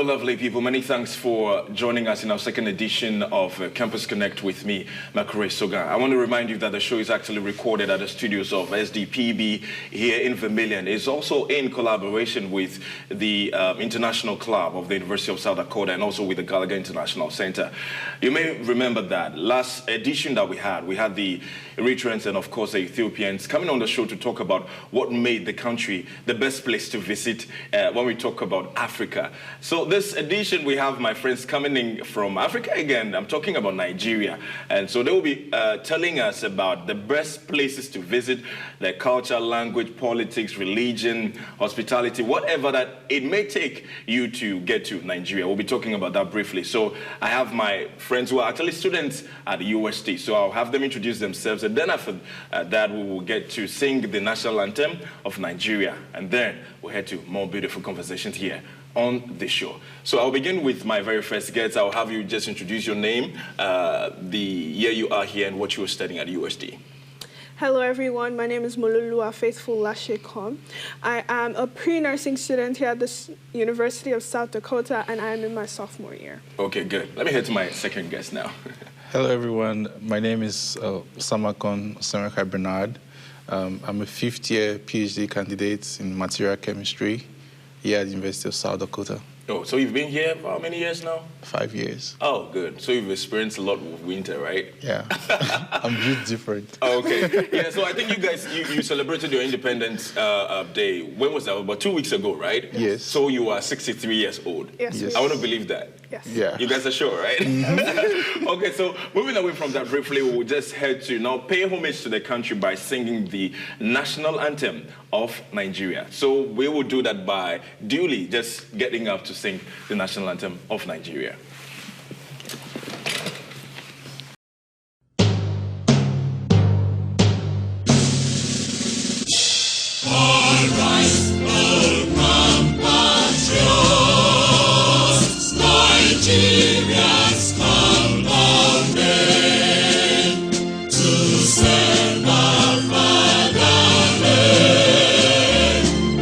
lovely people. Many thanks for joining us in our second edition of Campus Connect with me, Makure Soga. I want to remind you that the show is actually recorded at the studios of SDPB here in Vermilion. It's also in collaboration with the International Club of the University of South Dakota and also with the Gallagher International Center. You may remember that last edition that we had the Eritreans and of course the Ethiopians coming on the show to talk about what made the country the best place to visit when we talk about Africa. So this edition we have my friends coming in from Africa again. I'm talking about Nigeria, and so they will be telling us about the best places to visit, their culture, language, politics, religion, hospitality, whatever that it may take you to get to Nigeria. We'll be talking about that briefly. So I have my friends who are actually students at the UST, so I'll have them introduce themselves, and then after that we will get to sing the national anthem of Nigeria, and then we'll head to more beautiful conversations here on this show. So I'll begin with my very first guest. I'll have you just introduce your name, the year you are here, and what you were studying at USD. Hello everyone, my name is Mololua Faithful Lashekom. I am a pre-nursing student here at the University of South Dakota, and I am in my sophomore year. Okay, good. Let me head to my second guest now. Hello everyone, my name is Samakon Semekai Bernard. I'm a fifth-year PhD candidate in material chemistry here at the University of South Dakota. Oh, so you've been here for how many years now? 5 years. Oh, good. So you've experienced a lot with winter, right? Yeah. I'm just different. Okay. Yeah, so I think you guys, you celebrated your Independence Day. When was that? About 2 weeks ago, right? Yes. So you are 63 years old. Yes. I want to believe that. Yes. Yeah. You guys are sure, right? Okay, so moving away from that briefly, we'll just head to now pay homage to the country by singing the national anthem of Nigeria. So we will do that by duly just getting up to sing the national anthem of Nigeria. Nigerians come on men to serve our fatherland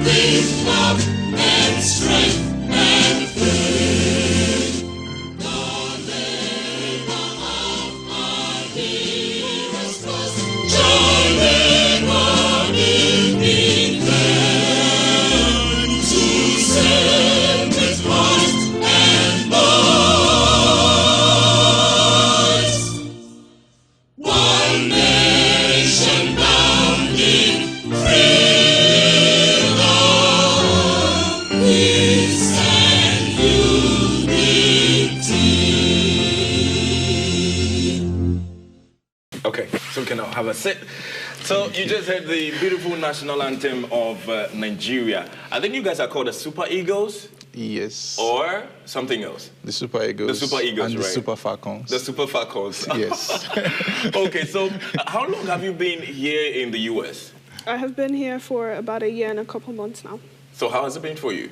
with love and strength and faith. The labor of our heroes was joining on in England to serve with heart and voice. One nation bound in freedom, peace and unity. Okay, so we can now have a sit. So you just heard the beautiful national anthem of Nigeria. I think you guys are called the Super Eagles. Yes. Or something else. The Super Eagles. The Super Eagles, and right? the Super Falcons. The Super Falcons. Yes. Okay, so how long have you been here in the US? I have been here for about a year and a couple months now. So how has it been for you?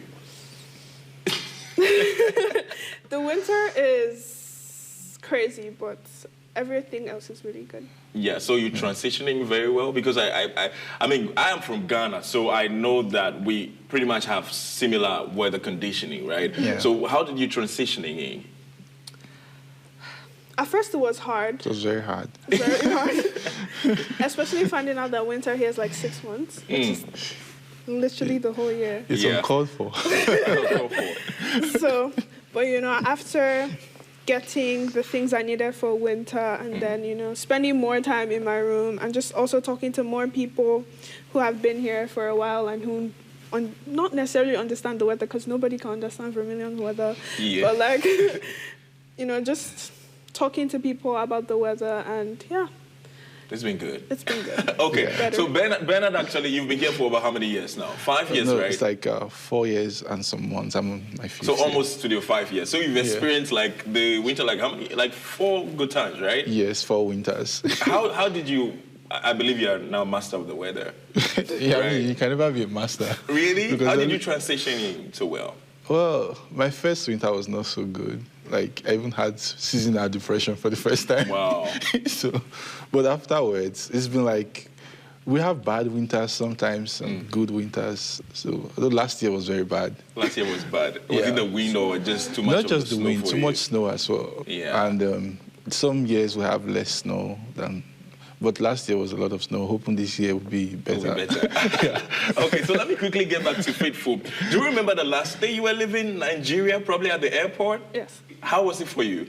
The winter is crazy, but everything else is really good. Yeah, so you're transitioning very well, because I mean, I am from Ghana, so I know that we pretty much have similar weather conditioning, right? Yeah. So how did you transitioning in? At first it was hard. It was very hard. Very hard. Especially finding out that winter here is like 6 months, which is literally the whole year. It's Yeah. uncalled for. So, but you know, after getting the things I needed for winter, and then, you know, spending more time in my room, and just also talking to more people who have been here for a while and who not necessarily understand the weather, because nobody can understand Vermilion weather. Yeah. But like, you know, just talking to people about the weather, and yeah. It's been good. It's been good. Okay, Yeah. so Bernard, actually, you've been here for about how many years now? 5 years, No, right? it's like 4 years and some months. I'm on my fifth So year. almost to the 5 years. So you've experienced like the winter, like how many? Like 4 good times, right? Yes, 4 winters. How did you? I believe you are now master of the weather. Yeah, I Right. mean, you can never be a master. Really? Because How did you transition in so well? Well, my first winter was not so good. Like, I even had seasonal depression for the first time. Wow. So, but afterwards, it's been like we have bad winters sometimes and good winters. So although last year was very bad. Last year was bad. Was Yeah. it the wind or just too much Not of just the the snow wind, for too you? much snow as well. Yeah. And some years we have less snow than. But last year was a lot of snow. Hoping this year will be better. Yeah. Okay, so let me quickly get back to Faithful. Do you remember the last day you were living in Nigeria, probably at the airport? Yes. How was it for you?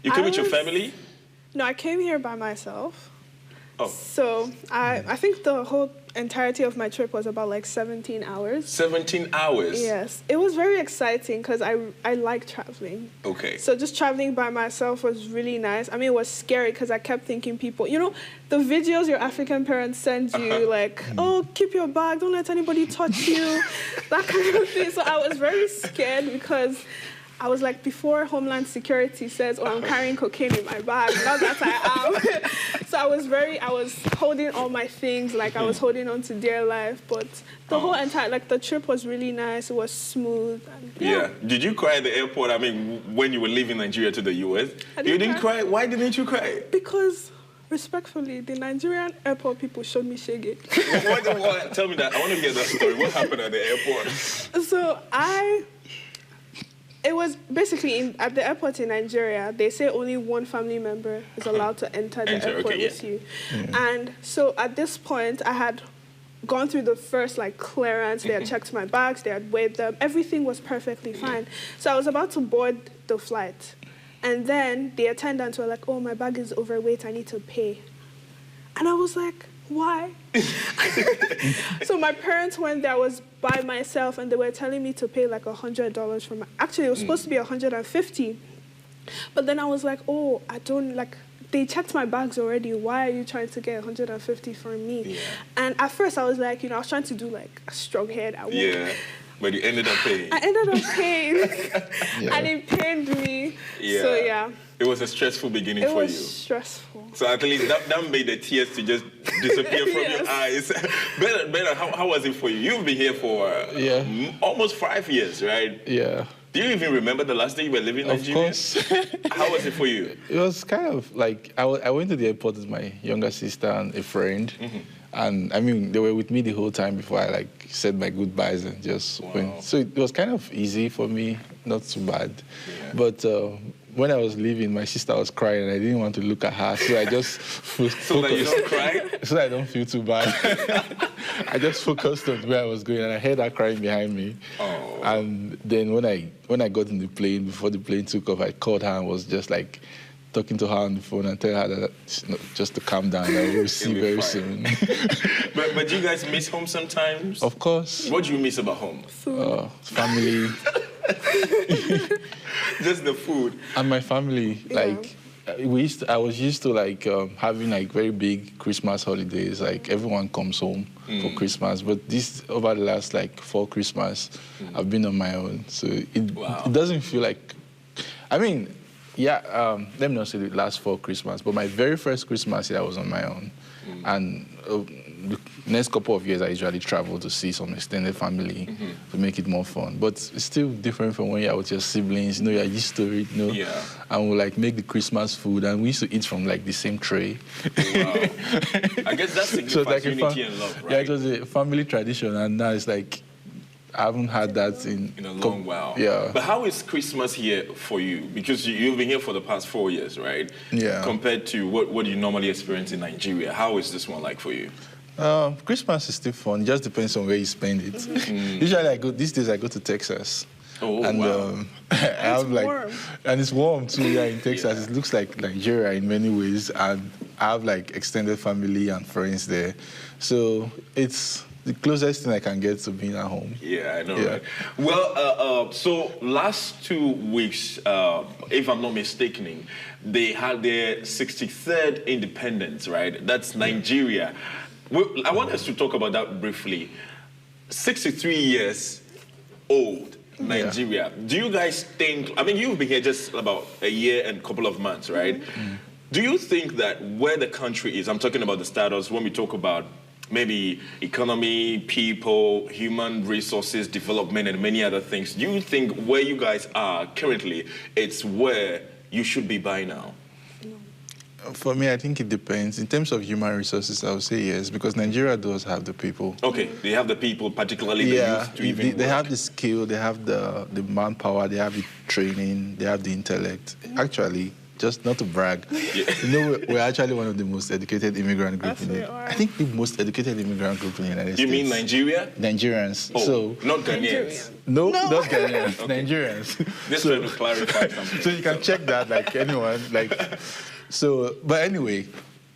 You came with your family? No, I came here by myself. Oh. So I think the whole entirety of my trip was about like 17 hours. 17 hours? Yes. It was very exciting because I like traveling. Okay. So just traveling by myself was really nice. I mean, it was scary because I kept thinking people, you know, the videos your African parents send you, like, oh, keep your bag, don't let anybody touch you, that kind of thing. So I was very scared because I was like, before Homeland Security says, oh, I'm carrying cocaine in my bag, not that I am. So I was holding all my things, like I was holding on to dear life. But the whole entire, like the trip was really nice. It was smooth. And, yeah. Did you cry at the airport? I mean, when you were leaving Nigeria to the US? You didn't cry? Why didn't you cry? Because, respectfully, the Nigerian airport people showed me shege. What? Tell me that. I want to hear that story. What happened at the airport? So it was basically at the airport in Nigeria, they say only one family member is allowed to enter the airport with you. And so at this point, I had gone through the first like clearance. They had checked my bags, they had weighed them. Everything was perfectly fine. So I was about to board the flight. And then the attendants were like, oh, my bag is overweight, I need to pay. And I was like, why? So my parents went there, I was by myself, and they were telling me to pay like $100 for my, actually it was supposed to be $150. But then I was like, oh, I don't, like, they checked my bags already, why are you trying to get $150 from me? Yeah. And at first I was like, you know, I was trying to do like a strong head. Yeah, but you ended up paying. I ended up paying, and it pained me. Yeah. So yeah. It was a stressful beginning for you. It was stressful. So at least that made the tears to just disappear from your eyes. Better, how was it for you? You've been here for almost 5 years, right? Yeah. Do you even remember the last day you were living in Nigeria? Of course. How was it for you? It was kind of like, I went to the airport with my younger sister and a friend. And I mean, they were with me the whole time before I like said my goodbyes and just went. So it was kind of easy for me, not too bad. Yeah. But when I was leaving, my sister was crying and I didn't want to look at her. So I just So that you don't cry? So that I don't feel too bad. I just focused on where I was going and I heard her crying behind me. Oh. And then when I got in the plane, before the plane took off, I called her and was just like, talking to her on the phone and tell her that just to calm down, that we'll see very soon. but you guys miss home sometimes? Of course. What do you miss about home? Food. Family. Just the food. And my family, like, I was used to like having like very big Christmas holidays. Like everyone comes home for Christmas, but this over the last like 4 Christmas, I've been on my own. So it doesn't feel like, I mean, yeah, let me not say the last 4 Christmas, but my very first Christmas year I was on my own. And the next couple of years I usually travel to see some extended family to make it more fun. But it's still different from when you're with your siblings, you know, you're used to it, you know. Yeah. And we like make the Christmas food and we used to eat from like the same tray. Wow. I guess that signifies like unity and love, right? Yeah, it was a family tradition and now it's like, I haven't had that in a long while. Yeah. But how is Christmas here for you? Because you've been here for the past 4 years, right? Yeah. Compared to what you normally experience in Nigeria, how is this one like for you? Christmas is still fun. It just depends on where you spend it. Usually these days I go to Texas. Oh, and wow. I have like, warm. And it's warm too. Yeah, in Texas, it looks like Nigeria in many ways, and I have like extended family and friends there, so it's the closest thing I can get to being at home. Yeah, I know, right? Well, so last 2 weeks, if I'm not mistaken, they had their 63rd independence, right? That's Nigeria. I want us to talk about that briefly. 63 years old, Nigeria. Do you guys think, I mean, you've been here just about a year and a couple of months, right? Do you think that where the country is, I'm talking about the status, when we talk about maybe economy, people, human resources, development, and many other things, do you think where you guys are currently, it's where you should be by now? For me, I think it depends. In terms of human resources, I would say yes, because Nigeria does have the people. Okay, they have the people, particularly the youth, to even they work. have the skill, they have the manpower, they have the training, they have the intellect. Actually, just not to brag, you know, we're actually one of the most educated immigrant groups in the I think the most educated immigrant group in the United States. You mean Nigeria? Nigerians. Oh, so not Ghanaians. No, not Ghanaians. Okay. Nigerians. Just trying to clarify something. So you can check that, like anyone, like. So, but anyway,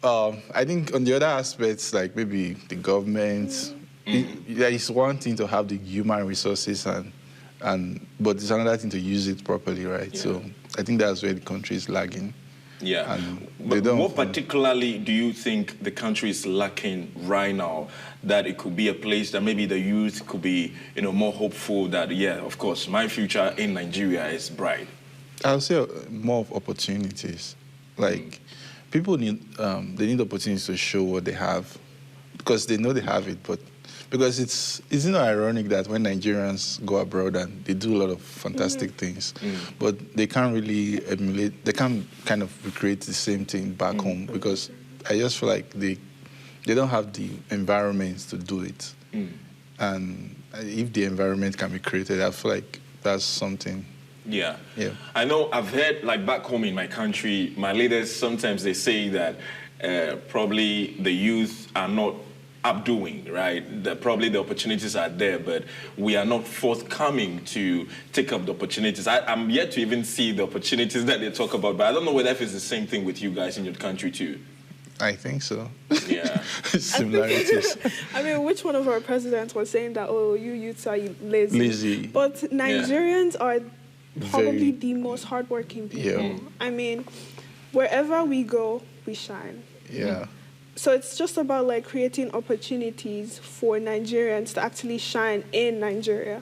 I think on the other aspects, like maybe the government, there is one thing to have the human resources but it's another thing to use it properly, right? Yeah. So I think that's where the country is lagging. Yeah. And But what particularly do you think the country is lacking right now, that it could be a place that maybe the youth could be, more hopeful that, yeah, of course, my future in Nigeria is bright? I would say more of opportunities. Like, people need, they need opportunities to show what they have, because they know they have it, but because it's ironic that when Nigerians go abroad and they do a lot of fantastic things, but they can't really emulate, they can't kind of recreate the same thing back home, because I just feel like they don't have the environments to do it. And if the environment can be created, I feel like that's something. Yeah. Yeah. I know I've heard, like back home in my country, my leaders, sometimes they say that probably the youth are not updoing, right? Probably the opportunities are there, but we are not forthcoming to take up the opportunities. I'm yet to even see the opportunities that they talk about, but I don't know whether if it's the same thing with you guys in your country too. I think so. Yeah. Similarities. I mean, which one of our presidents was saying that, oh, you youths are lazy? Lazy. But Nigerians are probably Very- the most hardworking people. Yeah. I mean, wherever we go, we shine. Yeah. So it's just about like creating opportunities for Nigerians to actually shine in Nigeria.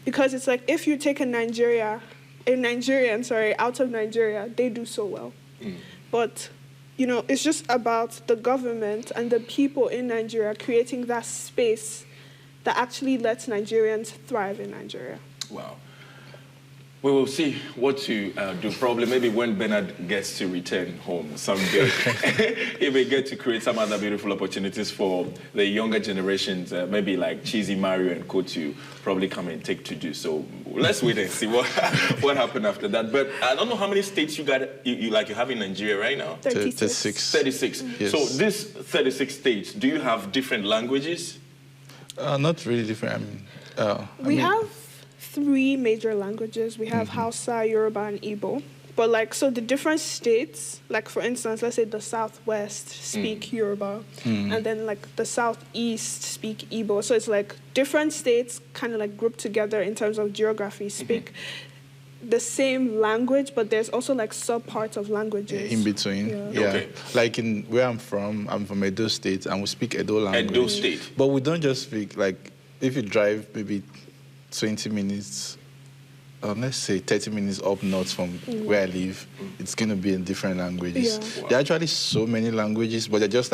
Because it's like if you take a Nigerian, out of Nigeria, they do so well. But, it's just about the government and the people in Nigeria creating that space that actually lets Nigerians thrive in Nigeria. Wow. We will see what to do. Probably maybe when Bernard gets to return home someday, he may get to create some other beautiful opportunities for the younger generations, maybe like Cheesy Mario and Co to probably come and take to do. So let's wait and see what happened after that. But I don't know how many states you have in Nigeria right now. 36. 36. Yes. So these 36 states, do you have different languages? Not really different. We have 3 major languages. We have Hausa, Yoruba, and Igbo. But so the different states, like for instance, let's say the Southwest speak Yoruba, and then the Southeast speak Igbo. So it's like different states kind of grouped together in terms of geography speak the same language, but there's also sub-parts of languages. In between, yeah. Okay. Like in where I'm from Edo State, and we speak Edo language. Edo State. But we don't just speak, if you drive maybe 20 minutes, let's say 30 minutes up north from where I live, it's going to be in different languages. Yeah. Wow. There are actually so many languages, but they're just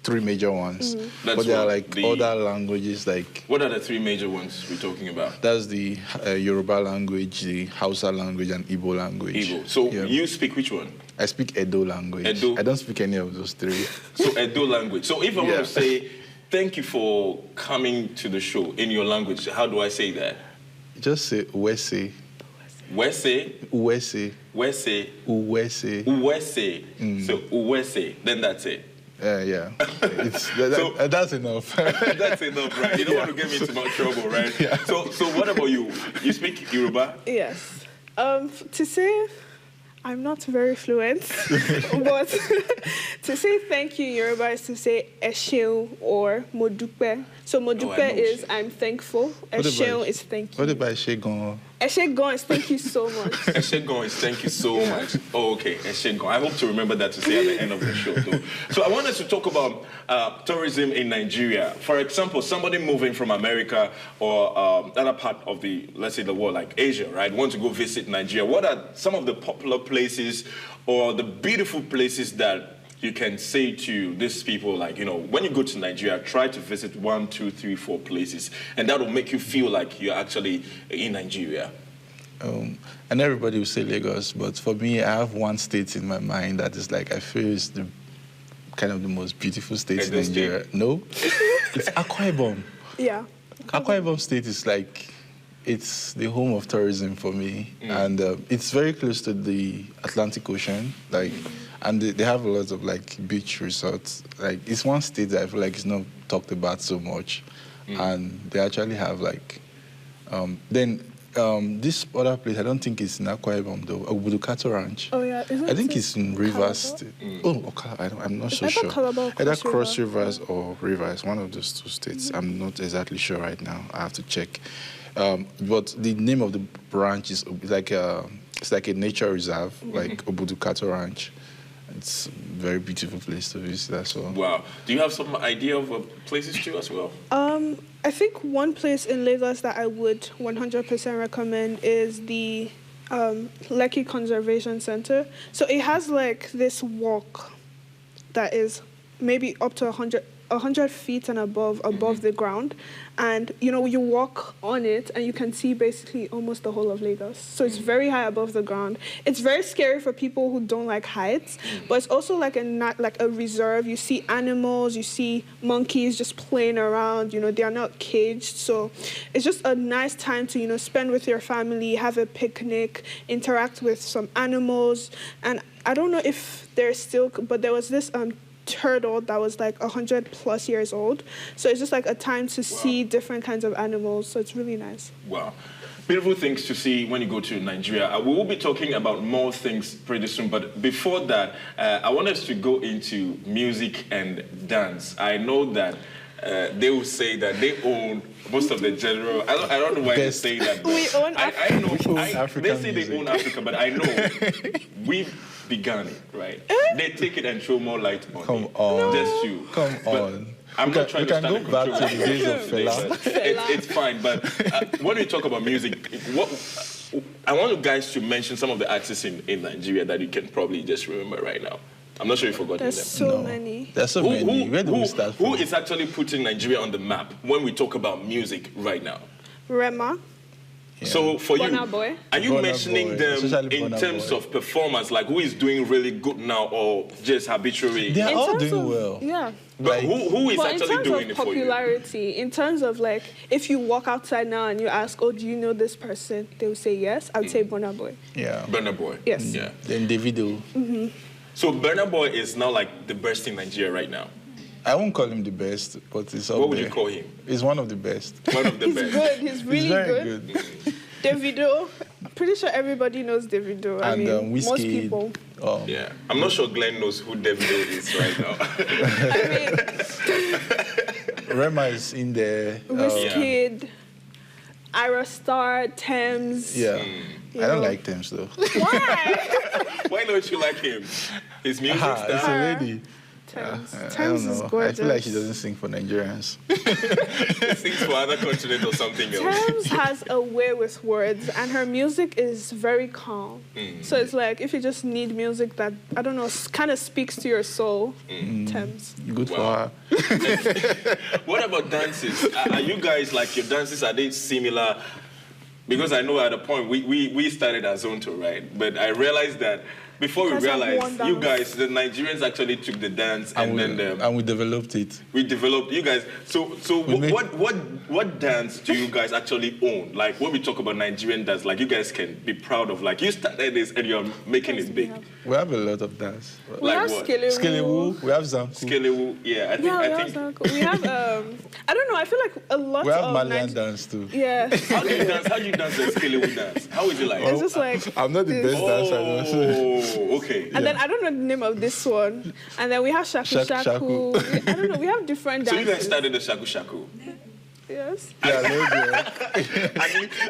3 major ones. That's But there are what other languages What are the 3 major ones we're talking about? that's the Yoruba language, the Hausa language, and Igbo language. Igbo. So Yeah. you speak which one? I speak Edo language. Edo. I don't speak any of those 3. So Edo language. So if I want Yeah. to say thank you for coming to the show in your language, how do I say that? Just say Uwese. Wese, Uwese. Wese, Uwese. Uwese. So Uwese, then that's it. Yeah. So- That's enough. That's enough, right? You don't want to get me into much trouble, right? Yeah. So what about you? You speak Yoruba? Yes. To say I'm not very fluent, but to say thank you in Yoruba is to say Esheun or Modupe. So Modupe know is Esheun. I'm thankful. Esheun is thank What you. about Shegon? Eshegon is thank you so much. Eshegon is thank you so much. Oh, okay, Eshegon. I hope to remember that to say at the end of the show, though. So I wanted to talk about tourism in Nigeria. For example, somebody moving from America or other part of let's say the world, like Asia, right, want to go visit Nigeria. What are some of the popular places or the beautiful places that you can say to these people, when you go to Nigeria, try to visit 1, 2, 3, 4 places, and that will make you feel like you're actually in Nigeria? And everybody will say Lagos, but for me, I have one state in my mind that is like, I feel is the kind of the most beautiful state in Nigeria. No, it's Akwa Ibom. Yeah. Akwa Ibom State is like, it's the home of tourism for me. And it's very close to the Atlantic Ocean. Like, and they have a lot of like beach resorts. Like, it's one state that I feel like is not talked about so much. And they actually have like, this other place, I don't think it's in Akwa Ibom though, Obudukato Ranch. Oh yeah, I think it's in Rivers State. I'm not so sure. Either Cross Rivers or Rivers, one of those two states. I'm not exactly sure right now. I have to check. But the name of the branch is like it's like a nature reserve, like Obudukato Ranch. It's a very beautiful place to visit as well. Wow. Do you have some idea of places too as well? I think one place in Lagos that I would 100% recommend is the Lekki Conservation Center. So it has like this walk that is maybe up to 100 feet and above the ground, and you walk on it and you can see basically almost the whole of Lagos. So it's very high above the ground. It's very scary for people who don't like heights, but it's also like a reserve. You see animals, you see monkeys just playing around. They are not caged, so it's just a nice time to spend with your family, have a picnic, interact with some animals. And I don't know if there's still, but there was this turtle that was like 100+ years old. So it's just like a time to see different kinds of animals. So it's really nice. Wow. Beautiful things to see when you go to Nigeria. We will be talking about more things pretty soon. But before that, I want us to go into music and dance. I know that they will say that they own most of the general. I don't know why they say that. We own Africa. They say they own Africa, but I know we've begun it, right? They take it and throw more light on Come it. on. Just you. Come on. I'm not trying to stand go back to the days of Fela. It's fine, but when we talk about music, I want you guys to mention some of the artists in Nigeria that you can probably just remember right now. I'm not sure you've forgotten them. There's so many. There's so many. Where do we start from? Who is actually putting Nigeria on the map when we talk about music right now? Rema. Yeah. So for Burna you, Boy. are you mentioning them in Burna terms Boy. of performance, like who is doing really good now or just habitually? They are all terms doing of- well. Yeah. But who is But in actually terms doing of it for you? popularity, in terms of like, if you walk outside now and you ask, oh, do you know this person? They will say yes. I would say Burna Boy. Yeah. Burna Boy. Yes. Yeah. Then Davido. So Burna Boy is now like the best in Nigeria right now. I won't call him the best, but it's up What would there. you call him? He's one of the best. One of the He's best. good. He's really He's very good. Davido. I'm pretty sure everybody knows Davido. I And mean, most Whiskey. people. Yeah. I'm not sure Glenn knows who Davido is right now. I mean, Rema is in there. Wizkid, Ira Star, Thames. Yeah. You I don't know. like Thames though. Why? Why don't you like him? His music It's a style? lady. Thames. I Thames don't is know. gorgeous. I feel like she doesn't sing for Nigerians. He sings for other continents or something else. Thames has a way with words, and her music is very calm. So it's like if you just need music that, I don't know, kind of speaks to your soul, Thames. Good Wow. for her. What about dances? Are you guys, like, your dances, are they similar? Because I know at a point we started as Zonto, right? But I realized that before we Because of one realized, you dance. guys, the Nigerians actually took the dance and then we developed it. we developed. You guys, so We what dance do you guys actually own? Like when we talk about Nigerian dance, like you guys can be proud of. Like you started this and you're making it big. We have a lot of dance. We Like have what? Skelewu, we have Zanku. Skelewu, yeah. Yeah, we I have think. Zanku. We have, I don't know, I feel like a lot We have of Malian dance too. Yeah. How do you dance? How do you dance the Skelewu dance? How is it like? It's just like I'm not the this. best dancer. Oh, okay. And then I don't know the name of this one. And then we have Shaku Shaku Shaku. I don't know. We have different So dances. you guys started the shaku shaku. Yes. Yeah, maybe.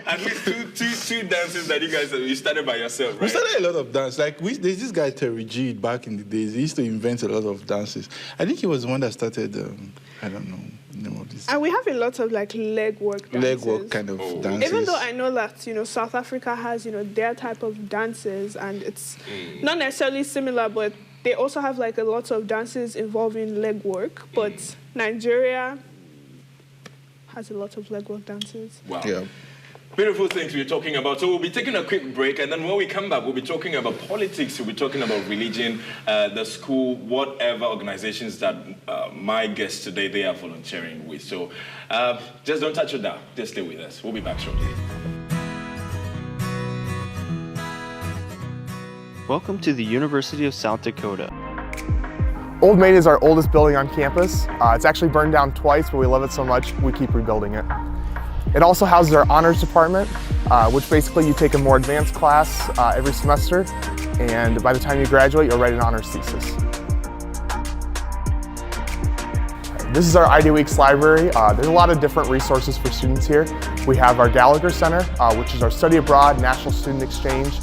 At least two dances that you started by yourself, right? We started a lot of dance. Like there's this guy Terry G back in the days. He used to invent a lot of dances. I think he was the one that started. I don't know the name of this. And we have a lot of like leg work dances. Leg work kind of dances. Even though I know that, South Africa has, their type of dances and it's not necessarily similar, but they also have like a lot of dances involving leg work. But Nigeria has a lot of leg work dances. Wow. Yeah. Beautiful things we're talking about. So we'll be taking a quick break, and then when we come back, we'll be talking about politics, we'll be talking about religion, the school, whatever organizations that my guests today, they are volunteering with. So just don't touch it down. Just stay with us. We'll be back shortly. Welcome to the University of South Dakota. Old Main is our oldest building on campus. It's actually burned down twice, but we love it so much, we keep rebuilding it. It also houses our honors department, which basically you take a more advanced class every semester, and by the time you graduate, you'll write an honors thesis. This is our ID Weeks library. There's a lot of different resources for students here. We have our Gallagher Center, which is our study abroad, national student exchange.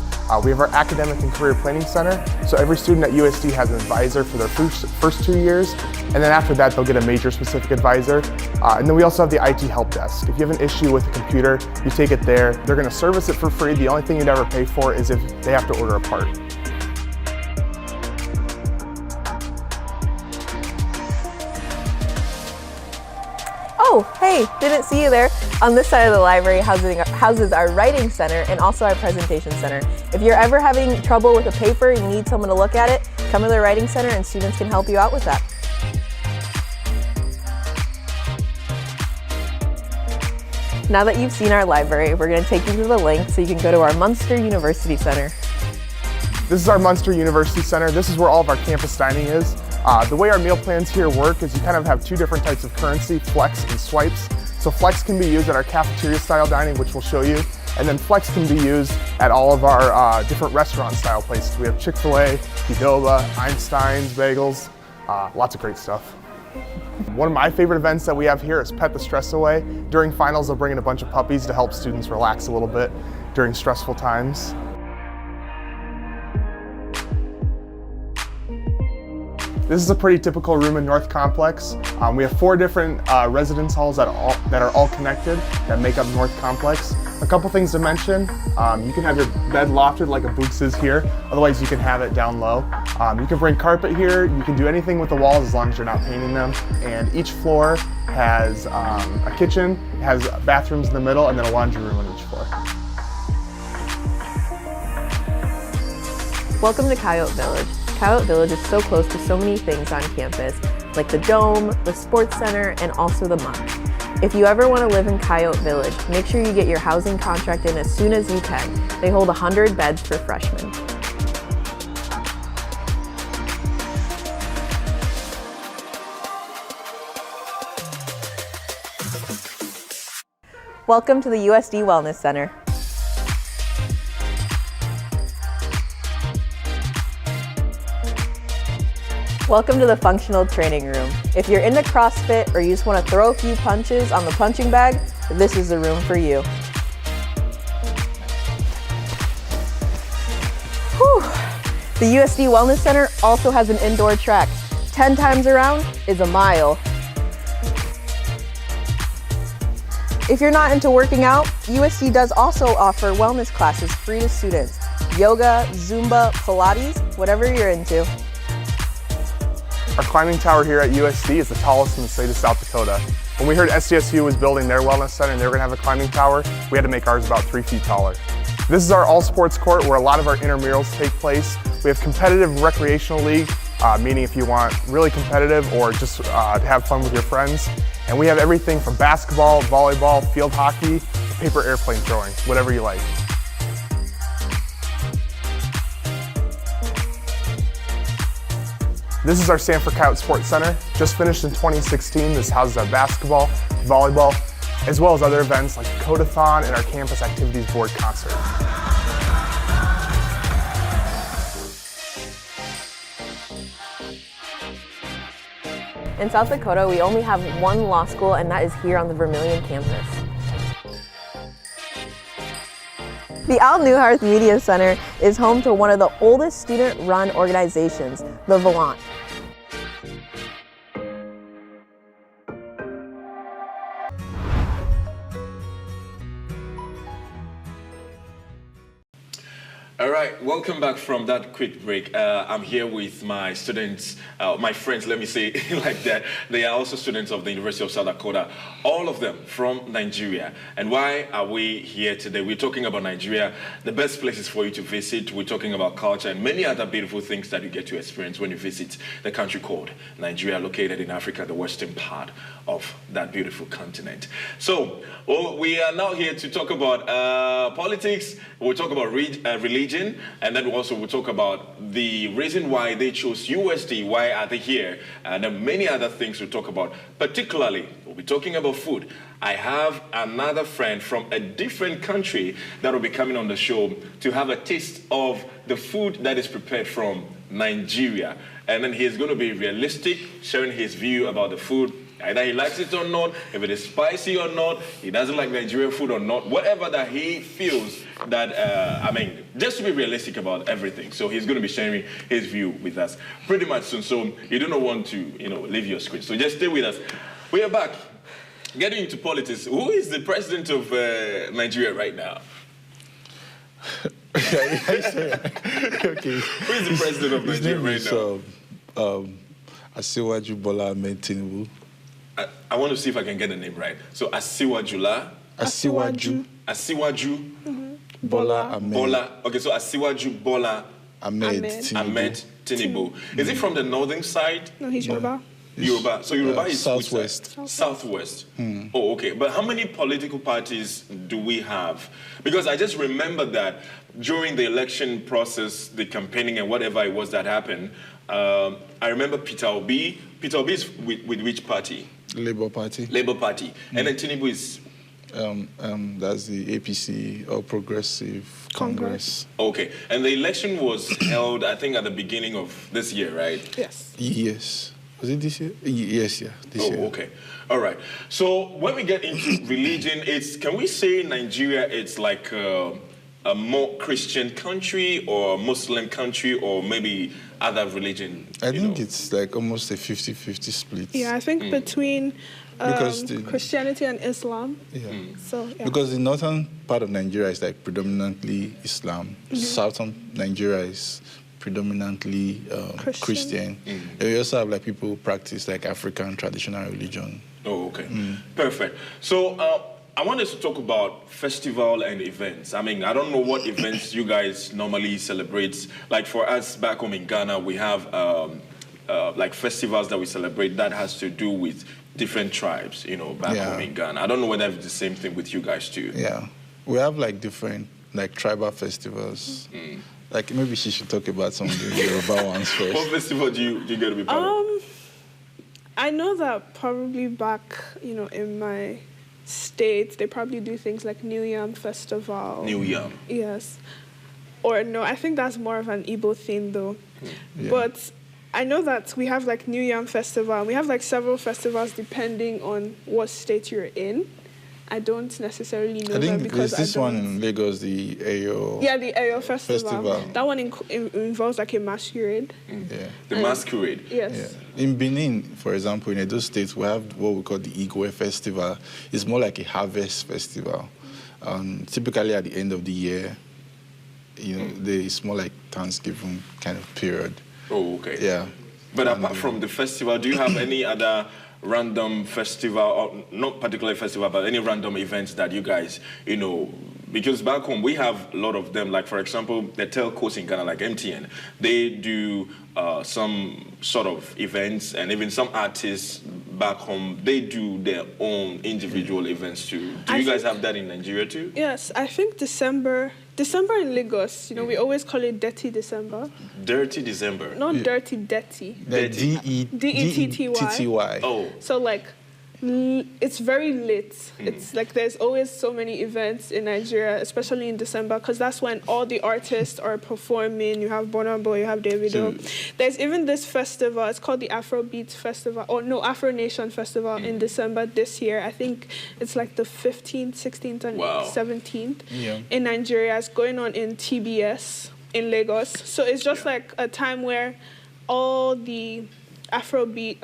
We have our Academic and Career Planning Center. So every student at USD has an advisor for their first 2 years, and then after that they'll get a major specific advisor. And then we also have the IT help desk. If you have an issue with a computer, you take it there. They're going to service it for free. The only thing you'd ever pay for is if they have to order a part. Oh, hey, didn't see you there. On this side of the library houses our writing center and also our presentation center. If you're ever having trouble with a paper and you need someone to look at it, come to the writing center and students can help you out with that. Now that you've seen our library, we're going to take you to the link so you can go to our Munster University Center. This is our Munster University Center. This is where all of our campus dining is. The way our meal plans here work is you kind of have two different types of currency, flex and swipes. So flex can be used at our cafeteria style dining, which we'll show you, and then flex can be used at all of our different restaurant style places. We have Chick-fil-A, Qdoba, Einstein's, Bagels, lots of great stuff. One of my favorite events that we have here is Pet the Stress Away. During finals, they'll bring in a bunch of puppies to help students relax a little bit during stressful times. This is a pretty typical room in North Complex. We have 4 different residence halls that are all connected that make up North Complex. A couple things to mention, you can have your bed lofted like a Books is here, otherwise you can have it down low. You can bring carpet here, you can do anything with the walls as long as you're not painting them. And each floor has a kitchen, has bathrooms in the middle, and then a laundry room on each floor. Welcome to Coyote Village. Coyote Village is so close to so many things on campus, like the Dome, the Sports Center, and also the Muck. If you ever want to live in Coyote Village, make sure you get your housing contract in as soon as you can. They hold 100 beds for freshmen. Welcome to the USD Wellness Center. Welcome to the functional training room. If you're into CrossFit or you just want to throw a few punches on the punching bag, this is the room for you. Whew. The USD Wellness Center also has an indoor track. 10 times around is a mile. If you're not into working out, USD does also offer wellness classes free to students. Yoga, Zumba, Pilates, whatever you're into. Our climbing tower here at USD is the tallest in the state of South Dakota. When we heard SDSU was building their wellness center and they were going to have a climbing tower, we had to make ours about 3 feet taller. This is our all sports court where a lot of our intramurals take place. We have competitive recreational league, meaning if you want really competitive or just to have fun with your friends. And we have everything from basketball, volleyball, field hockey, paper airplane throwing, whatever you like. This is our Sanford Coyote Sports Center. Just finished in 2016. This houses our basketball, volleyball, as well as other events like the Codathon and our Campus Activities Board concert. In South Dakota, we only have one law school, and that is here on the Vermilion campus. The Al Newharth Media Center is home to one of the oldest student-run organizations, the Volant. All right, welcome back from that quick break. I'm here with my students, my friends, let me say it like that. They are also students of the University of South Dakota, all of them from Nigeria. And why are we here today? We're talking about Nigeria, the best places for you to visit. We're talking about culture and many other beautiful things that you get to experience when you visit the country called Nigeria, located in Africa, the western part of that beautiful continent. So, we are now here to talk about politics. We'll talk about religion. And then also we'll talk about the reason why they chose USD, why are they here, and then many other things we'll talk about. Particularly, we'll be talking about food. I have another friend from a different country that will be coming on the show to have a taste of the food that is prepared from Nigeria. And then he's going to be realistic, sharing his view about the food. Either he likes it or not, if it is spicy or not, he doesn't like Nigerian food or not, whatever that he feels that, just to be realistic about everything. So he's going to be sharing his view with us pretty much soon. So you do not want to, leave your screen. So just stay with us. We are back. Getting into politics, who is the president of Nigeria right now? Okay. Who is the president of Nigeria right now? Asiwaju Bola Ahmed Tinubu. I want to see if I can get the name right. So Asiwaju. Bola Ahmed. Bola. Okay, so Asiwaju Bola Ahmed Tinubu. Is it from the northern side? No, he's Yoruba. Yoruba. So Yoruba is Southwest. Southwest. Oh, okay. But how many political parties do we have? Because I just remember that during the election process, the campaigning and whatever it was that happened, I remember Peter Obi. Peter Obi is with which party? Labour Party. Labour Party. And then Tinubu is? That's the APC, or Progressive Congress. Okay. And the election was held, I think, at the beginning of this year, right? Yes. Yes. Was it this year? Yes, yeah. This year. Okay. All right. So when we get into religion, can we say Nigeria, it's like a more Christian country or Muslim country or maybe other religion? I think it's like almost a 50-50 split. Yeah, I think between Christianity and Islam. Yeah. So, yeah. Because the northern part of Nigeria is like predominantly Islam. Southern Nigeria is predominantly Christian. And we also have like people who practice like African traditional religion. Oh, okay. Perfect. So I wanted to talk about festival and events. I mean, I don't know what events you guys normally celebrate. Like for us back home in Ghana, we have like festivals that we celebrate that has to do with different tribes, back home in Ghana. I don't know whether it's the same thing with you guys too. Yeah. We have like different like tribal festivals. Like maybe she should talk about some of the Yoruba ones first. What festival do you get to be part of? I know that probably back, in my state, they probably do things like New Yam Festival. New Yam. Yes. Or no, I think that's more of an Igbo thing though. Yeah. But I know that we have like New Yam Festival. We have like several festivals depending on what state you're in. I don't necessarily know that because there's this one in Lagos, the Ayo. Yeah, the Ayo Festival. That one involves like a masquerade. Yeah. The masquerade. Yes. Yeah. In Benin, for example, in Edo State, we have what we call the Igwe Festival. It's more like a harvest festival. Typically at the end of the year, it's more like Thanksgiving kind of period. Oh, okay. Yeah. But apart from the festival, do you have any other random festival, or not particularly festival, but any random events that you guys, because back home we have a lot of them, like for example, the telcos in Ghana, like MTN, they do some sort of events, and even some artists back home, they do their own individual events too. Do you guys have that in Nigeria too? Yes, I think December in Lagos, we always call it Dirty December. Dirty December? Not dirty, dirty. D-E-T-T-Y. Oh. So like, it's very lit. It's like there's always so many events in Nigeria, especially in December, because that's when all the artists are performing. You have Burna Boy, you have Davido. There's even this festival. It's called the Afrobeat Festival, or no, Afro Nation Festival in December this year. I think it's like the 15th, 16th, and 17th in Nigeria. It's going on in TBS in Lagos. So it's just like a time where all the Afrobeat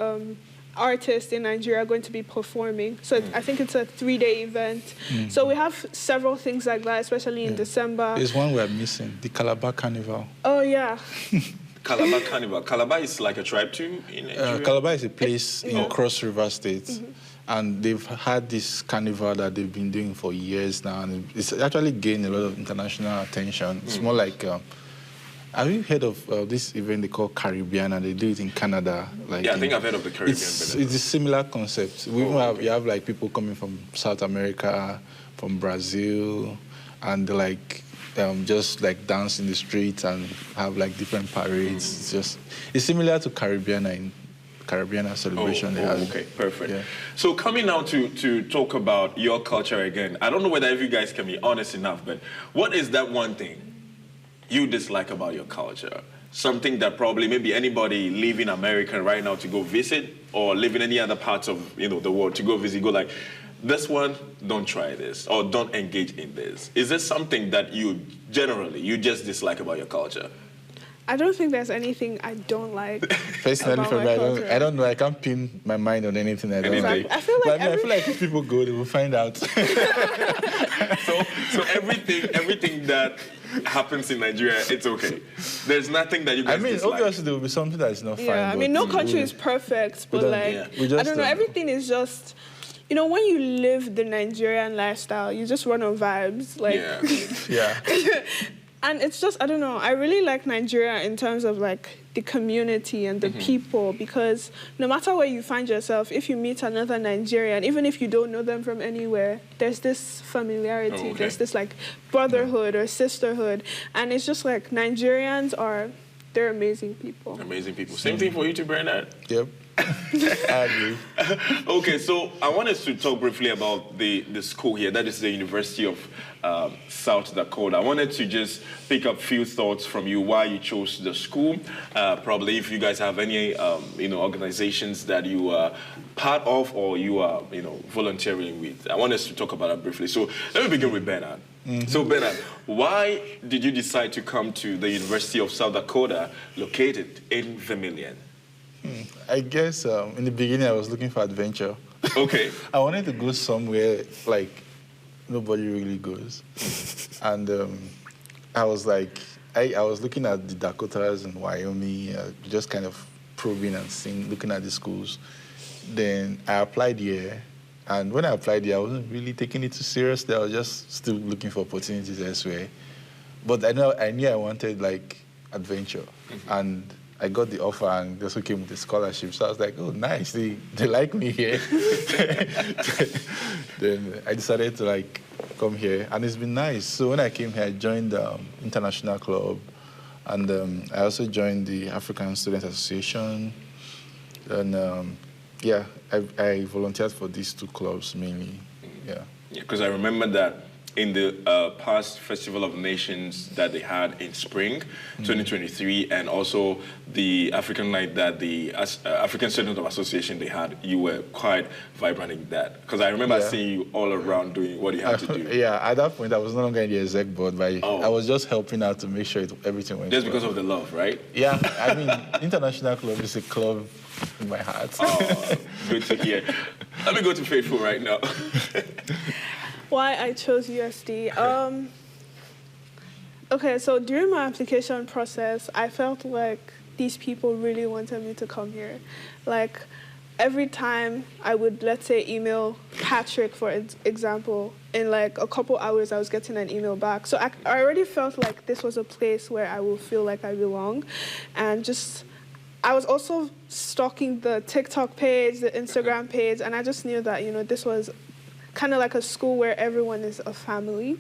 artists in Nigeria are going to be performing. So I think it's a 3-day event. So we have several things like that, especially in December. There's one we're missing, the Calabar Carnival. Oh, yeah. Calabar Carnival. Calabar is like a tribe too in Nigeria? Calabar is a place in Cross River State. And they've had this carnival that they've been doing for years now. And it's actually gained a lot of international attention. It's more like... have you heard of this event they call Caribbean, and they do it in Canada? Like I think I've heard of the Caribbean. It's a similar concept. We you have like people coming from South America, from Brazil, and they like just like dance in the streets and have like different parades. It's similar to Caribbean celebration. Okay, perfect. Yeah. So coming now to talk about your culture again, I don't know whether if you guys can be honest enough, but what is that one thing you dislike about your culture? Something that probably maybe anybody leaving America right now to go visit, or live in any other parts of the world to go visit, go like, this one, don't try this, or don't engage in this. Is there something that you just dislike about your culture? I don't think there's anything I don't like. Personally, for me, I don't know. I can't pin my mind on anything I don't like. I feel like I feel like if people go, they will find out. So everything that happens in Nigeria, it's okay. There's nothing that you guys dislike. Obviously there will be something that is not fine. Yeah, I mean, no country is perfect, but like, I don't know, everything is just, when you live the Nigerian lifestyle, you just run on vibes. Like, yeah. And it's just, I don't know, I really like Nigeria in terms of like the community and the people, because no matter where you find yourself, if you meet another Nigerian, even if you don't know them from anywhere, there's this familiarity, there's this like brotherhood or sisterhood. And it's just like they're amazing people. Amazing people. Same thing for you too, Bernard? Yep. I agree. Okay, so I want us to talk briefly about the school here. That is the University of South Dakota. I wanted to just pick up a few thoughts from you why you chose the school. Probably if you guys have any organizations that you are part of or you are volunteering with. I want us to talk about that briefly. So let me begin with Bernard. So Bernard, why did you decide to come to the University of South Dakota located in Vermilion? I guess in the beginning I was looking for adventure. Okay. I wanted to go somewhere like nobody really goes. And I was like, I was looking at the Dakotas and Wyoming, just kind of probing and looking at the schools. Then I applied here. And when I applied here, I wasn't really taking it too seriously. I was just still looking for opportunities elsewhere. But I knew I wanted like adventure. And I got the offer, and they also came with a scholarship. So I was like, oh, nice, they like me here. Then I decided to like come here, and it's been nice. So when I came here, I joined the International Club, and I also joined the African Student Association. And I volunteered for these two clubs mainly, Yeah, because I remember that in the past Festival of Nations that they had in spring, 2023, and also the African night that the African Student Association they had, you were quite vibrant in that. Because I remember seeing you all around doing what you had to do. Yeah, at that point I was no longer in the exec board, but I was just helping out to make sure everything went Just because of the love, right? Yeah, I mean, International Club is a club in my heart. Oh, good to hear. Let me go to Faithful right now. Why I chose USD? Okay, so during my application process, I felt like these people really wanted me to come here. Like, every time I would, let's say, email Patrick, for example, in like a couple hours, I was getting an email back. So I already felt like this was a place where I will feel like I belong. And I was also stalking the TikTok page, the Instagram page, and I just knew that, this was kind of like a school where everyone is a family.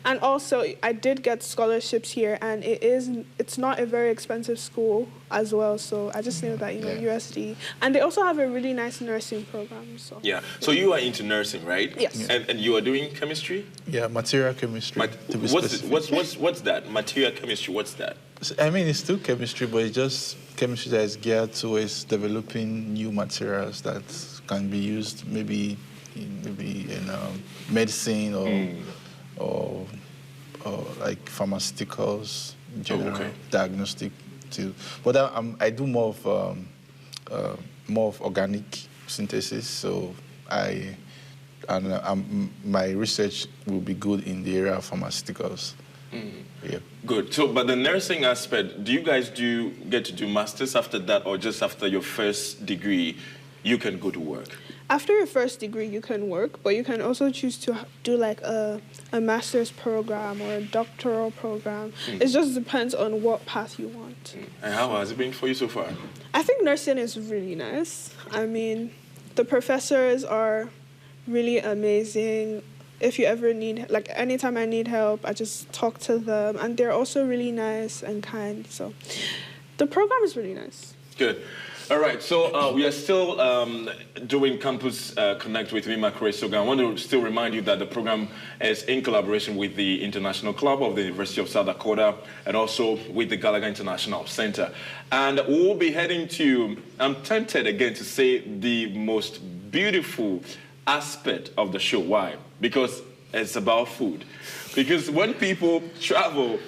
And also, I did get scholarships here, and it's not a very expensive school as well. So I just knew that, USD. And they also have a really nice nursing program. So. Yeah. So you are into nursing, right? Yes. And you are doing chemistry? Yeah, material chemistry. What's that? Material chemistry, what's that? I mean, it's still chemistry, but it's just chemistry that is geared towards developing new materials that can be used maybe in medicine or like pharmaceuticals in general, diagnostic too. But I do more of organic synthesis, so my research will be good in the area of pharmaceuticals. Yeah. Good. So, but the nursing aspect, do you guys get to do masters after that, or just after your first degree, you can go to work? After your first degree, you can work, but you can also choose to do like a master's program or a doctoral program. It just depends on what path you want. And how has it been for you so far? I think nursing is really nice. I mean, the professors are really amazing. If you ever need, like anytime I need help, I just talk to them, and they're also really nice and kind. So the program is really nice. Good. All right, so we are still doing Campus Connect with me, Makure Soga. I want to still remind you that the program is in collaboration with the International Club of the University of South Dakota and also with the Gallagher International Center. And we'll be heading to, I'm tempted again to say the most beautiful aspect of the show. Why? Because it's about food. Because when people travel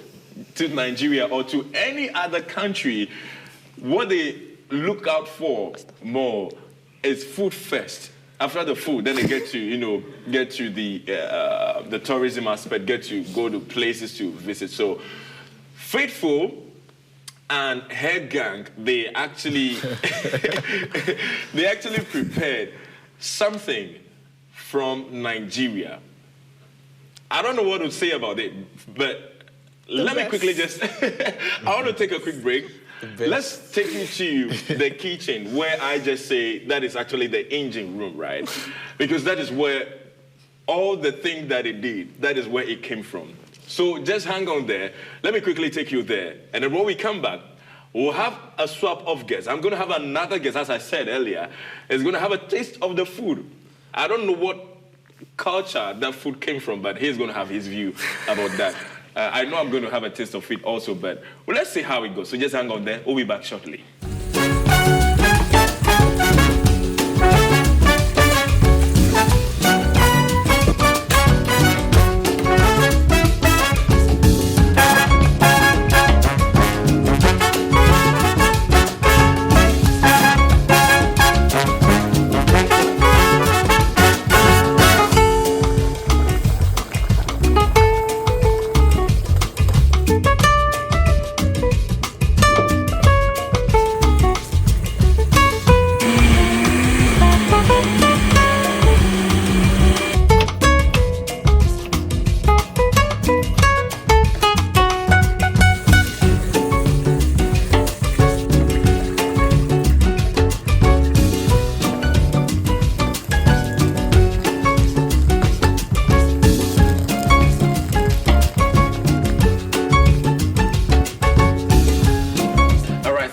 to Nigeria or to any other country, what they look out for more is food first. After the food, then they get to, get to the tourism aspect, get to go to places to visit. So, Faithful and Hair Gang, they actually prepared something from Nigeria. I don't know what to say about it, but let me quickly just, I want to take a quick break. Let's take you to the kitchen where I just say that is actually the engine room, right? Because that is where all the things that it did, that is where it came from. So just hang on there. Let me quickly take you there. And then when we come back, we'll have a swap of guests. I'm going to have another guest, as I said earlier, is going to have a taste of the food. I don't know what culture that food came from, but he's going to have his view about that. I know I'm going to have a taste of it also, but let's see how it goes. So just hang on there. We'll be back shortly.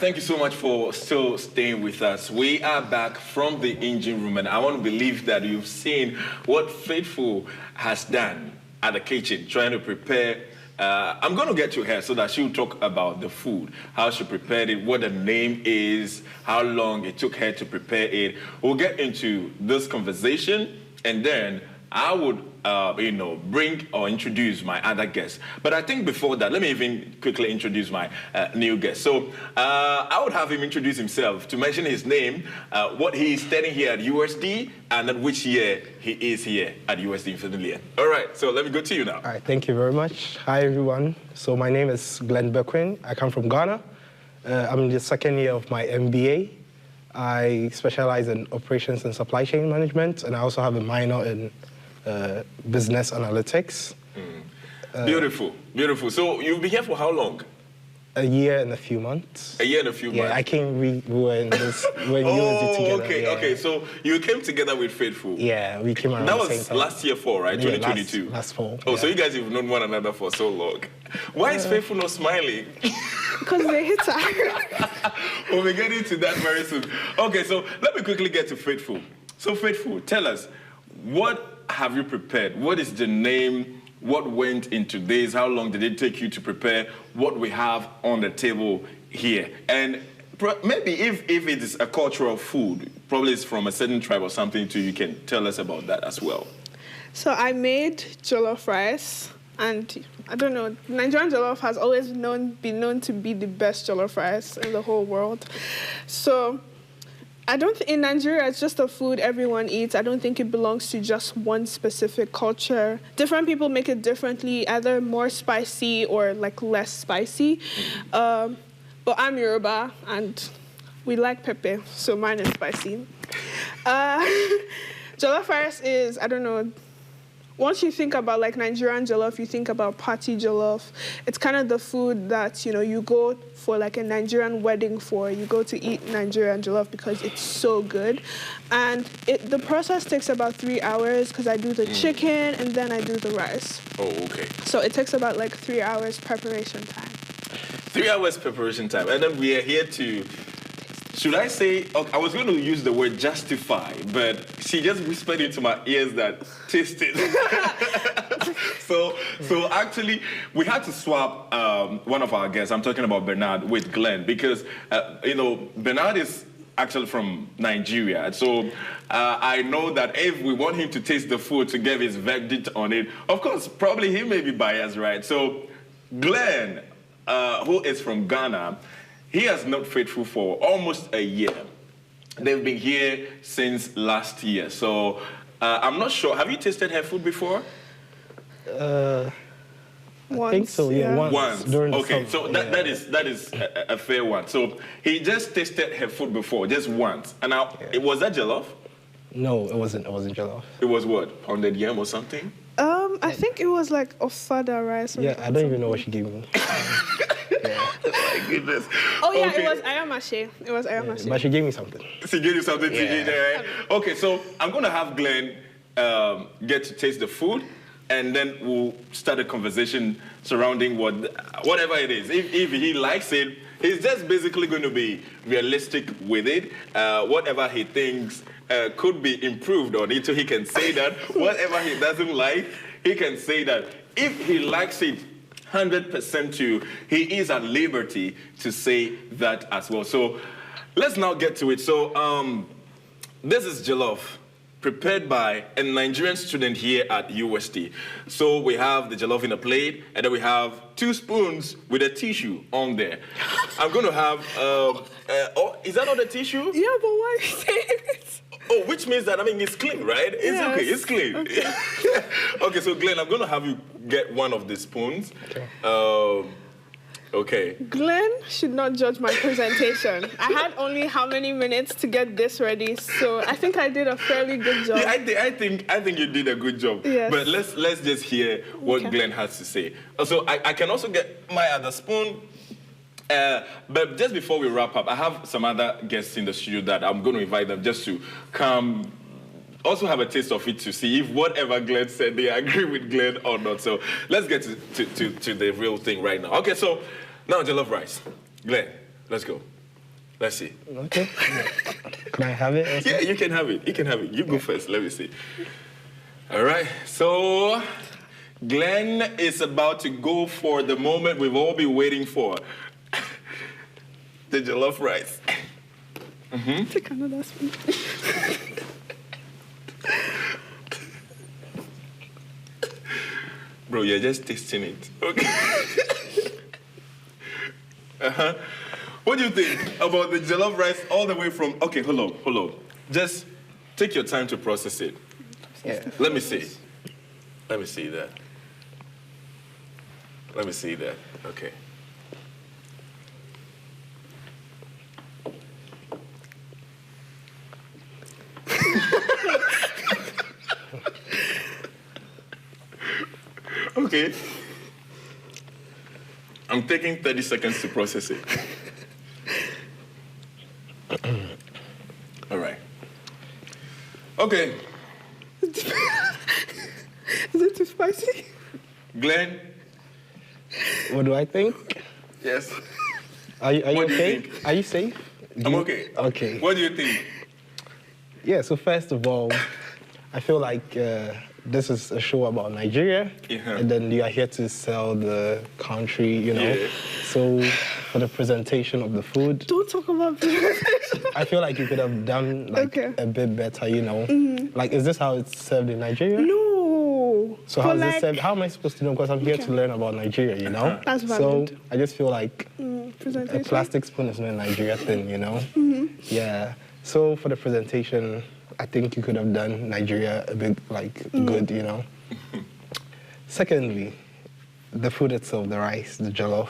Thank you so much for still staying with us. We are back from the engine room, and I want to believe that you've seen what Faithful has done at the kitchen, trying to prepare. I'm going to get to her so that she'll talk about the food, how she prepared it, what the name is, how long it took her to prepare it. We'll get into this conversation, and then I would, bring or introduce my other guests. But I think before that, let me even quickly introduce my new guest. So I would have him introduce himself, to mention his name, what he is studying here at USD, and then which year he is here at USD in Familiar. All right, so let me go to you now. All right, thank you very much. Hi, everyone. So my name is Glenn Bequin. I come from Ghana. I'm in the second year of my MBA. I specialize in operations and supply chain management, and I also have a minor in business analytics. Beautiful, beautiful. So you've been here for how long? A year and a few months. A year and a few months. Yeah, I came. We were in this when you were together. Okay, yeah. okay. So you came together with Faithful. Yeah, we came around that the same was time. last year fall, right? Yeah, 2022. last fall. Oh, yeah. so you guys have known one another for so long. Why is Faithful not smiling? Because they hit her. We'll be getting to that very soon. Okay, so let me quickly get to Faithful. So Faithful, tell us, what have you prepared? What is the name? What went into this? How long did it take you to prepare what we have on the table here? And maybe if it is a cultural food, probably it's from a certain tribe or something too, you can tell us about that as well. So I made jollof rice, and I don't know, Nigerian jollof has always been known to be the best jollof rice in the whole world. So I don't think in Nigeria it's just a food everyone eats. I don't think it belongs to just one specific culture. Different people make it differently, either more spicy or like less spicy. But I'm Yoruba and we like pepper, so mine is spicy. Jollof rice is, I don't know, once you think about like Nigerian jollof, you think about party jollof. It's kind of the food that, you know, you go for like a Nigerian wedding for. You go to eat Nigerian jollof because it's so good. And the process takes about 3 hours because I do the chicken and then I do the rice. Oh, okay. So it takes about like 3 hours preparation time. 3 hours preparation time. And then we are here to, should I say, okay, I was going to use the word justify, but she just whispered into my ears that taste it. So actually, we had to swap one of our guests, I'm talking about Bernard, with Glenn, because, you know, Bernard is actually from Nigeria. So I know that if we want him to taste the food to give his verdict on it, of course, probably he may be biased, right? So Glenn, who is from Ghana, he has not faithful for almost a year. They've been here since last year. So I'm not sure. Have you tasted her food before? I think so, yeah. Once. During the okay, summer. so that is a fair one. So he just tasted her food before, just once. And now, was that jollof? No, it wasn't jollof. It was what? Pounded yam or something? I think it was like ofada rice. Or Yeah, I don't even know what she gave me. My goodness. Oh yeah, Okay. it was ayamashi. It was ayamashi. But she gave me something. She gave you something to eat there. Okay, so I'm going to have Glenn get to taste the food, and then we'll start a conversation surrounding whatever it is. If he likes it, he's just basically going to be realistic with it. Whatever he thinks could be improved on it, so he can say that. Whatever he doesn't like, he can say that. If he likes it 100% too, he is at liberty to say that as well. So let's now get to it. So this is jollof, prepared by a Nigerian student here at UST. So we have the jollof in a plate, and then we have 2 spoons with a tissue on there. I'm going to have, oh, is that not a tissue? Yeah, but why are you saying it? Oh, which means that, I mean, it's clean, right? It's Yes. okay, it's clean. Okay. Okay, so Glenn, I'm going to have you get one of the spoons. Okay. Okay. Glenn should not judge my presentation. I had only how many minutes to get this ready, so I think I did a fairly good job. Yeah, I think you did a good job. Yes. But let's just hear what Glenn has to say. Also, I can also get my other spoon. But just before we wrap up, I have some other guests in the studio that I'm going to invite them just to come, also have a taste of it to see if whatever Glenn said, they agree with Glenn or not. So let's get to the real thing right now. Okay, so now jollof rice. Glenn, let's go. Let's see. Okay. Can I have it? Yeah, you can have it. You can have it. You go first. Let me see. All right. So Glenn is about to go for the moment we've all been waiting for. The jollof rice. Take another spoon. Bro, you're just tasting it. Okay. What do you think about the jollof rice all the way from... Okay, hold on. Just take your time to process it. Yeah. Let me see. Let me see that. Let me see that. Okay. Okay. I'm taking 30 seconds to process it. All right. Okay. Is it too spicy? Glenn? What do I think? Yes. Are you What do you okay? think? Are you safe? I'm okay. Okay. What do you think? Yeah, so first of all, I feel like this is a show about Nigeria, and then you are here to sell the country, you know. Yeah. So for the presentation of the food, Don't talk about presentation. I feel like you could have done like a bit better, you know. Like, is this how it's served in Nigeria? No. So how But is like, this served? How am I supposed to know? Because I'm here to learn about Nigeria, you know. That's So valid. I just feel like a presentation? plastic spoon is not a Nigeria thing, you know. Yeah. So for the presentation, I think you could have done Nigeria a bit good, you know. Secondly, the food itself, the rice, the jollof.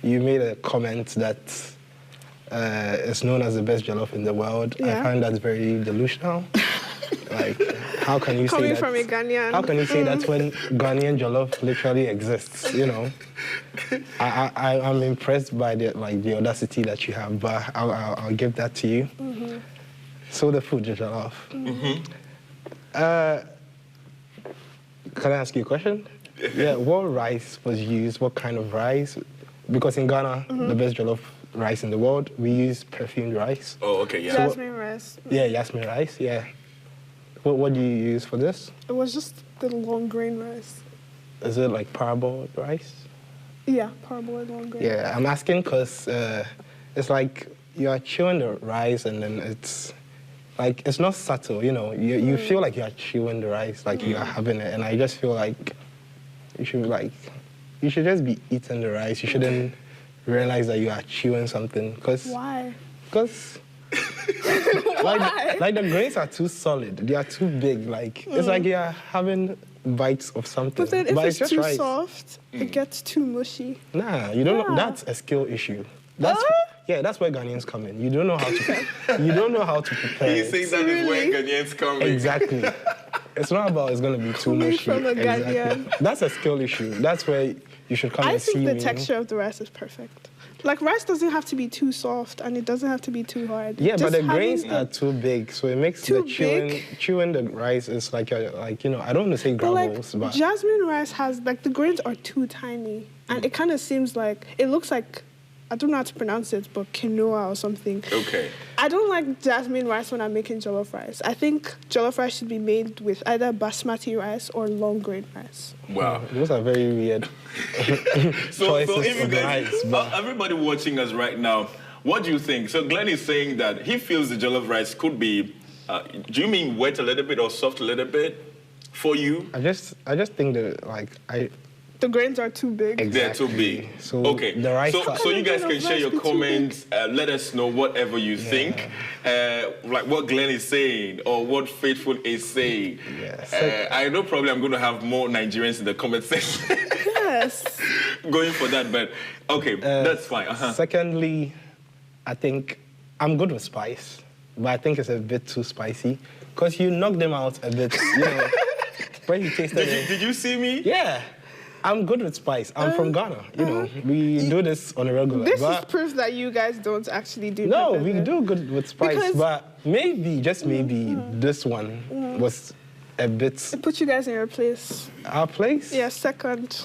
You made a comment that it's known as the best jollof in the world. Yeah. I find that very delusional. Like, how can you Coming say that? from a Ghanaian. How can you say that when Ghanaian jollof literally exists? You know, I'm impressed by the audacity that you have, but I'll give that to you. So the food, the jollof. Can I ask you a question? Yeah, what rice was used? What kind of rice? Because in Ghana, the best jollof rice in the world, we use perfumed rice. Oh, okay, yeah. Jasmine rice. Yeah, jasmine rice, yeah. What do you use for this? It was just the long grain rice. Is it like parboiled rice? Yeah, parboiled long grain. Yeah, I'm asking because it's like you are chewing the rice and then it's like, it's not subtle, you know. You feel like you are chewing the rice, like you are having it. And I just feel like you should just be eating the rice. You shouldn't realize that you are chewing something. Why? Because like the grains are too solid. They are too big. Like it's like you are having bites of something. But then if it's just too rice. soft, it gets too mushy. Nah, you don't know. That's a skill issue. That's where Ghanaians come in. You don't know how to prepare. You think that is where Ghanaians come in? Exactly. It's not about it's going to be too Coming mushy. from a Ghanaian. That's a skill issue. That's where you should come and see me. I think the texture of the rice is perfect. Like, rice doesn't have to be too soft, and it doesn't have to be too hard. Yeah, Just but the grains having are too big, so it makes the chewing the rice is like you know, I don't want to say gravels, but jasmine rice has, like, the grains are too tiny, and it kind of seems like, it looks like, I don't know how to pronounce it, but quinoa or something. Okay. I don't like jasmine rice when I'm making jollof rice. I think jollof rice should be made with either basmati rice or long grain rice. Wow. Those are very weird So if choices you of guys, rice. But everybody watching us right now, what do you think? So Glenn is saying that he feels the jollof rice could be, do you mean wet a little bit or soft a little bit for you? I just think that The grains are too big. Exactly. They're too big. So okay. the rice So you guys can share your comments. Let us know whatever you think, like what Glenn is saying or what Faithful is saying. Yes. I know probably I'm going to have more Nigerians in the comment section. Yes. Going for that, but okay, that's fine. Secondly, I think I'm good with spice, but I think it's a bit too spicy because you knock them out a bit. You know, when you taste it. Did you see me? Yeah. I'm good with spice. I'm from Ghana. You know, we do this on a regular. This is proof that you guys don't actually do No, pepper we there. do good with spice, Because but maybe, just maybe, this one was a bit It puts you guys in your place. our place. Yeah, second.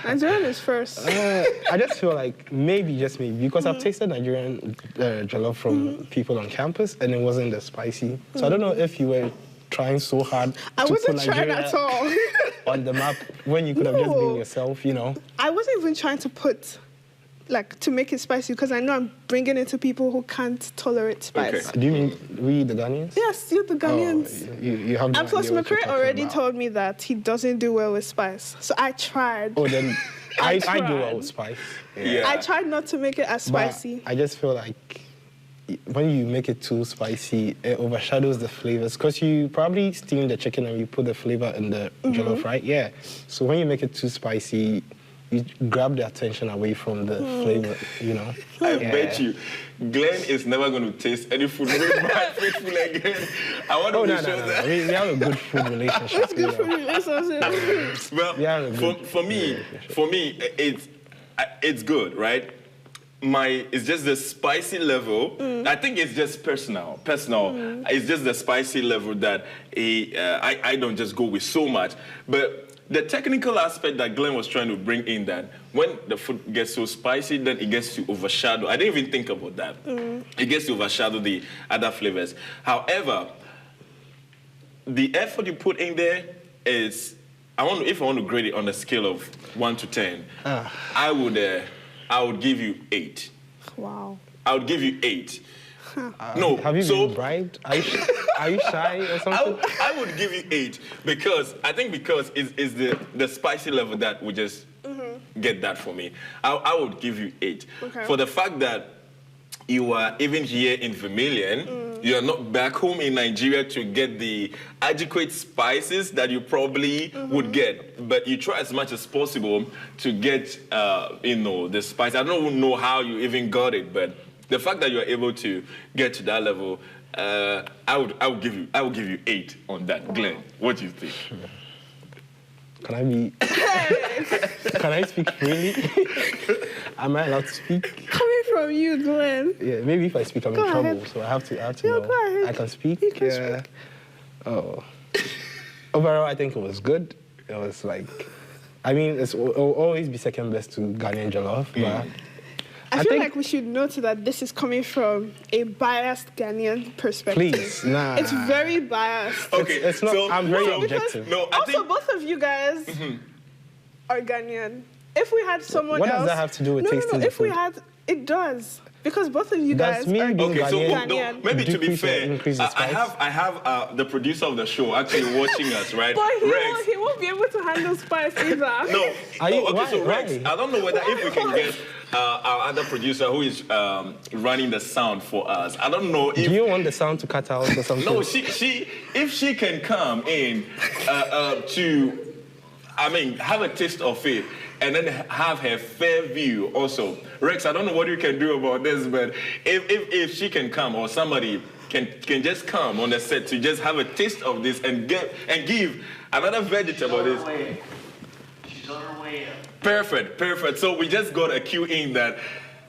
Nigerian is first. I just feel like maybe, just maybe, because I've tasted Nigerian jollof from people on campus, and it wasn't as spicy. So I don't know if you were trying so hard I to wasn't put trying Nigeria at all. on the map when you could have just been yourself, you know. I wasn't even trying to put, like, to make it spicy, because I know I'm bringing it to people who can't tolerate spice. Do you mean we, the Ghanaians? Yes, you the Ghanaians. Oh, you have no And plus, idea what you're McCray talking already about. told me that he doesn't do well with spice. So I tried. Oh, then I do tried. well with spice. Yeah. I tried not to make it as But spicy. I just feel like when you make it too spicy, it overshadows the flavors. Because you probably steam the chicken and you put the flavor in the jollof, right? Yeah. So when you make it too spicy, you grab the attention away from the flavor, you know? I bet you, Glenn is never going to taste any food made by Faithful again. I want to be sure that. We have a good food relationship. Good for relationship. Well, for me, it's good, right? It's just the spicy level. I think it's just personal. It's just the spicy level that I don't just go with so much. But the technical aspect that Glenn was trying to bring in, that when the food gets so spicy, then it gets to overshadow. I didn't even think about that. It gets to overshadow the other flavors. However, the effort you put in there is, if I want to grade it on a scale of 1 to 10, I would give you 8. Wow. I would give you 8. No, Have you been bribed? Are you shy or something? I would give you 8 because it's the spicy level that would just get that for me. I would give you 8 Okay. for the fact that you are even here in Vermilion. You are not back home in Nigeria to get the adequate spices that you probably would get. But you try as much as possible to get, the spice. I don't know how you even got it, but the fact that you're able to get to that level, I would give you 8 on that. Glenn, what do you think? Can I speak freely? Am I allowed to speak? Coming from you, Glenn. Yeah, maybe if I speak, I'm in trouble. So I have to know. Go ahead. I can speak. You can speak. Oh. Overall, I think it was good. It was like, I mean, it'll always be second best to Ghanaian jollof, but I feel like we should note that this is coming from a biased Ghanaian perspective. Please, nah. It's very biased. Okay, it's not. so, I'm very objective. No, I Also, think both of you guys are Ghanaian. If we had someone What else... does that have to do with tasting the if we food? had... It does. Because both of you That's guys me are being okay, so Ghanaian. maybe to be Decrease or fair, increase the spice? I have the producer of the show actually watching us, right? But Rex. he won't be able to handle spice either. No. Are you- Okay, so Rex, why? I don't know whether if we can get our other producer who is running the sound for us. I don't know if... Do you want the sound to cut out or something? No, if she can come in have a taste of it and then have her fair view also. Rex, I don't know what you can do about this, but if she can come or somebody can just come on the set to just have a taste of this and give another vegetable this. She's on her way in. Perfect. So we just got a cue in that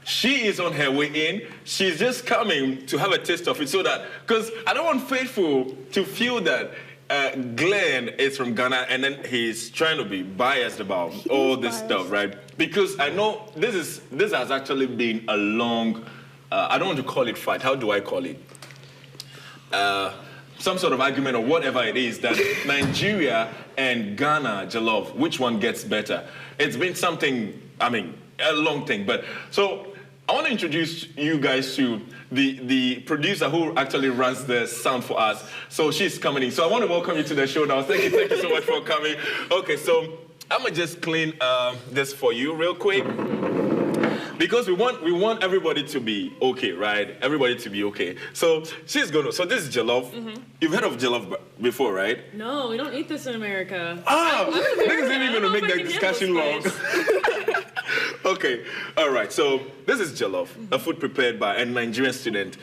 she is on her way in. She's just coming to have a taste of it so that, because I don't want Faithful to feel that Glenn is from Ghana and then he's trying to be biased about all this stuff, right? Because I know this has actually been a long, I don't want to call it fight. How do I call it? Some sort of argument or whatever it is that Nigeria and Ghana jollof, which one gets better? It's been something, a long thing. But so I want to introduce you guys to the producer who actually runs the sound for us. So she's coming in. So I want to welcome you to the show now. Thank you so much for coming. Okay, so I'm gonna just clean this for you real quick. Because we want everybody to be okay, right? Everybody to be okay. So so this is jollof. You've heard of jollof before, right? No, we don't eat this in America. This isn't even gonna make the discussion long. Okay, all right. So this is jollof, a food prepared by a Nigerian student.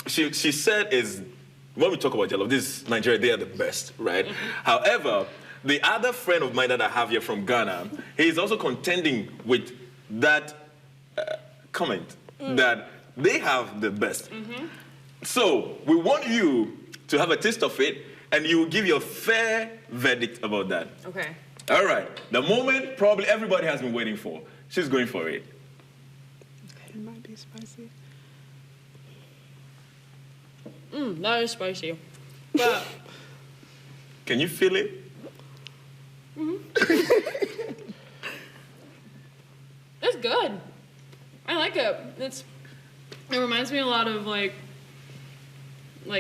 She said when we talk about jollof, this is Nigeria, they are the best, right? However, the other friend of mine that I have here from Ghana, he is also contending with that comment that they have the best. So we want you to have a taste of it and you will give your fair verdict about that. Okay. All right. The moment probably everybody has been waiting for. She's going for it. It might be spicy. That is spicy. But Can you feel it? it's good. I like it. It reminds me a lot of like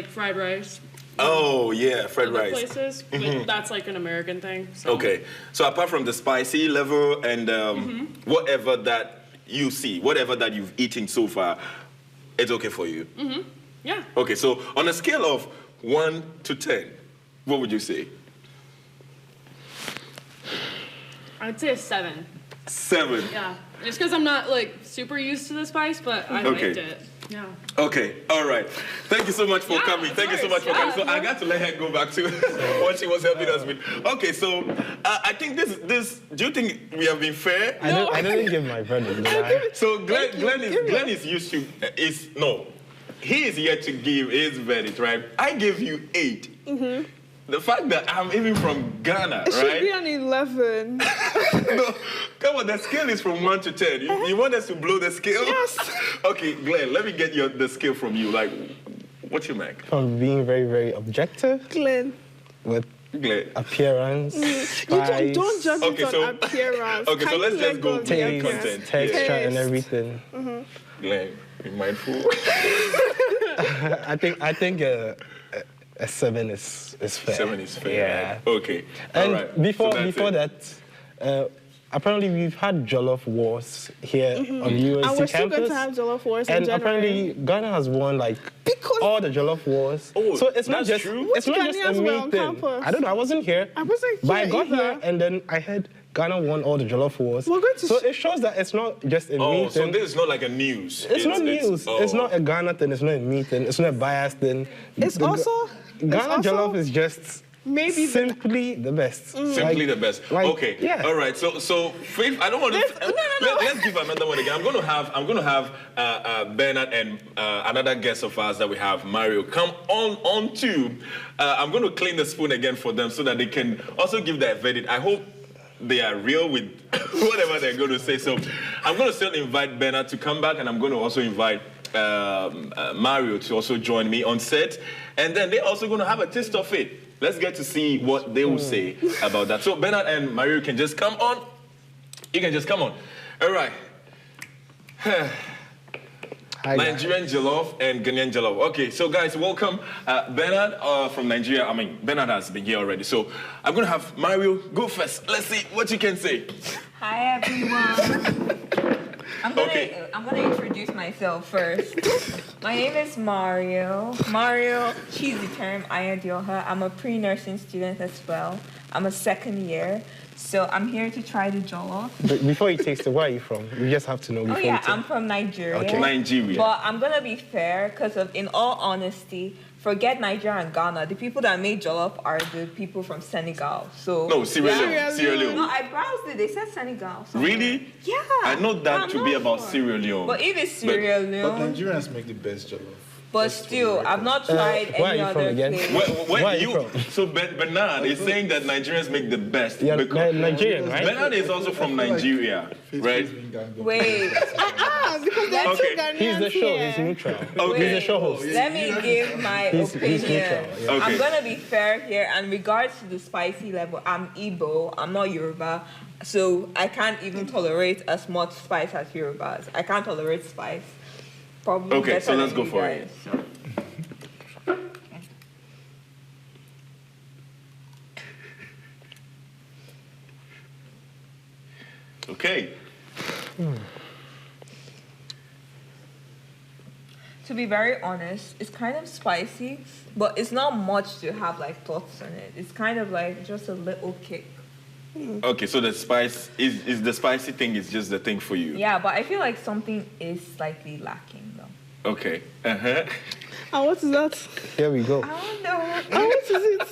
fried rice. Oh, yeah, fried Other rice. places, but that's like an American thing. So. Okay. So apart from the spicy level and whatever that you see, whatever that you've eaten so far, it's okay for you? Yeah. Okay, so on a scale of 1 to 10, what would you say? I'd say a 7. 7. Yeah. It's because I'm not like super used to the spice, but I liked it. Yeah. Okay, all right. Thank you so much for coming. of Thank you so much course, for coming. So yeah. I got to let her go back to what she was helping us with. Okay, so I think this. Do you think we have been fair? I didn't give my verdict. Did I? So Glenn is used to he is yet to give his verdict, right? I gave you 8. The fact that I'm even from Ghana, It should right? be an 11. No, come on, the scale is from 1 to 10. You want us to blow the scale? Yes. Okay, Glenn, let me get the scale from you. Like, what's your mark? From being very, very objective Glenn, with Glenn. appearance, you spice, don't judge Okay, it so- on appearance. okay, so Can let's you just let go of the taste, appearance? content. texture, and Taste. everything. Glenn, be mindful. I think a 7 is fair. 7 is fair. Yeah. Right? Okay. And all right. before So that's before it. that, apparently we've had jollof wars here on USC And we're still campus. going to have jollof wars in And January. apparently Ghana has won like all the jollof wars. Oh, so it's not that's just true? it's Which not just a Ghanaians were me on thing. campus? I don't know. I wasn't here. I wasn't But I here got either. here and then I heard Ghana won all the jollof wars. We're going to so it shows that it's not just a me so thing. this is not like a news. It's not news. It's not a Ghana thing. It's not a me thing. It's not a bias thing. It's also Ghana jollof is just maybe simply the best. Simply the best. Okay. Yeah. All right. So Faith, I don't want to. Let's give another one again. I'm going to have Bernard and another guest of ours that we have, Mario, come on too. I'm going to clean the spoon again for them so that they can also give their verdict. I hope they are real with whatever they're going to say. So I'm going to still invite Bernard to come back, and I'm going to also invite Mario to also join me on set. And then they're also going to have a taste of it. Let's get to see what they will say about that. So Bernard and Mario can just come on. You can just come on. All right. Nigerian jollof and Ghanaian jollof. Okay, so guys, welcome. Bernard from Nigeria. I mean, Bernard has been here already. So I'm going to have Mario go first. Let's see what you can say. Hi, everyone. I'm gonna introduce myself first. My name is Mario. Mario, cheesy term, Ayadioha. I'm a pre-nursing student as well. I'm a second year. So I'm here to try the jollof. But before you taste it, where are you from? We just have to know before you taste it. I'm from Nigeria. Okay. Nigeria. But I'm gonna be fair, because in all honesty, forget Nigeria and Ghana. The people that made jollof are the people from Senegal. So no, Sierra Leone. No, I browsed it. They said Senegal. Really? Yeah. I know that to be about Sierra Leone. But if it's Sierra Leone, but Nigerians make the best jollof. But still, I've not tried any other place. Where are you from? So Bernard is saying that Nigerians make the best. Yeah, Nigerian, right? Bernard is also from Nigeria, right? Wait. Because they're two Ghanaians He's the show. here. He's neutral. Okay. He's the show host. Let me give my opinion. He's neutral, yeah. Okay. I'm gonna be fair here. And regards to the spicy level, I'm Igbo. I'm not Yoruba. So I can't even tolerate as much spice as Yorubas. I can't tolerate spice. Probably Okay, better so let's than go you for guys, it. so. Okay. To be very honest, it's kind of spicy, but it's not much to have like thoughts on it. It's kind of like just a little kick. Okay, so the spice is the spicy thing is just the thing for you. Yeah, but I feel like something is slightly lacking though. Okay. And what is that? Here we go. I don't know. And what is it?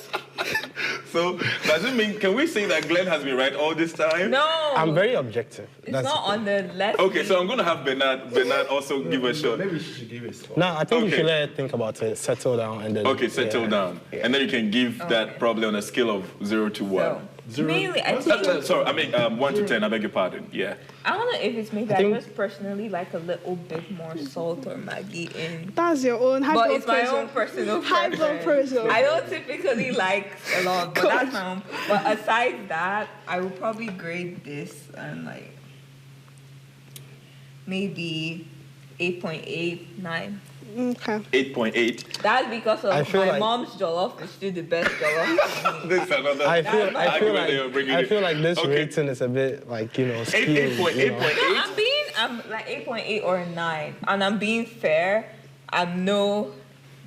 So does it mean, can we say that Glenn has been right all this time? No. I'm very objective. It's not on the left. Okay, so I'm going to have Bernard also give a shot. Maybe she should give it a shot. No, I think you Okay. should let her think about it, settle down, and then. Okay, settle down. Yeah. And then you can give that probably on a scale of 0 to 1. So, mainly, I think. Sorry, I mean 1 to 10, I beg your pardon. Yeah. I don't know if it's maybe I think- just personally like a little bit more salt or Maggi in. That's your own high But blood it's my pressure. own personal High blood preference. pressure. I don't typically like a lot, but that's my own. But aside that, I will probably grade this and like maybe 8.8, 9. Okay. 8.8. That's because I of feel my like- mom's jollof is still the best jollof. This is another I feel argument that you're bringing in. like this Okay. rating is a bit like skewed. 8.8. I'm like 8.8 or 9, and I'm being fair. I know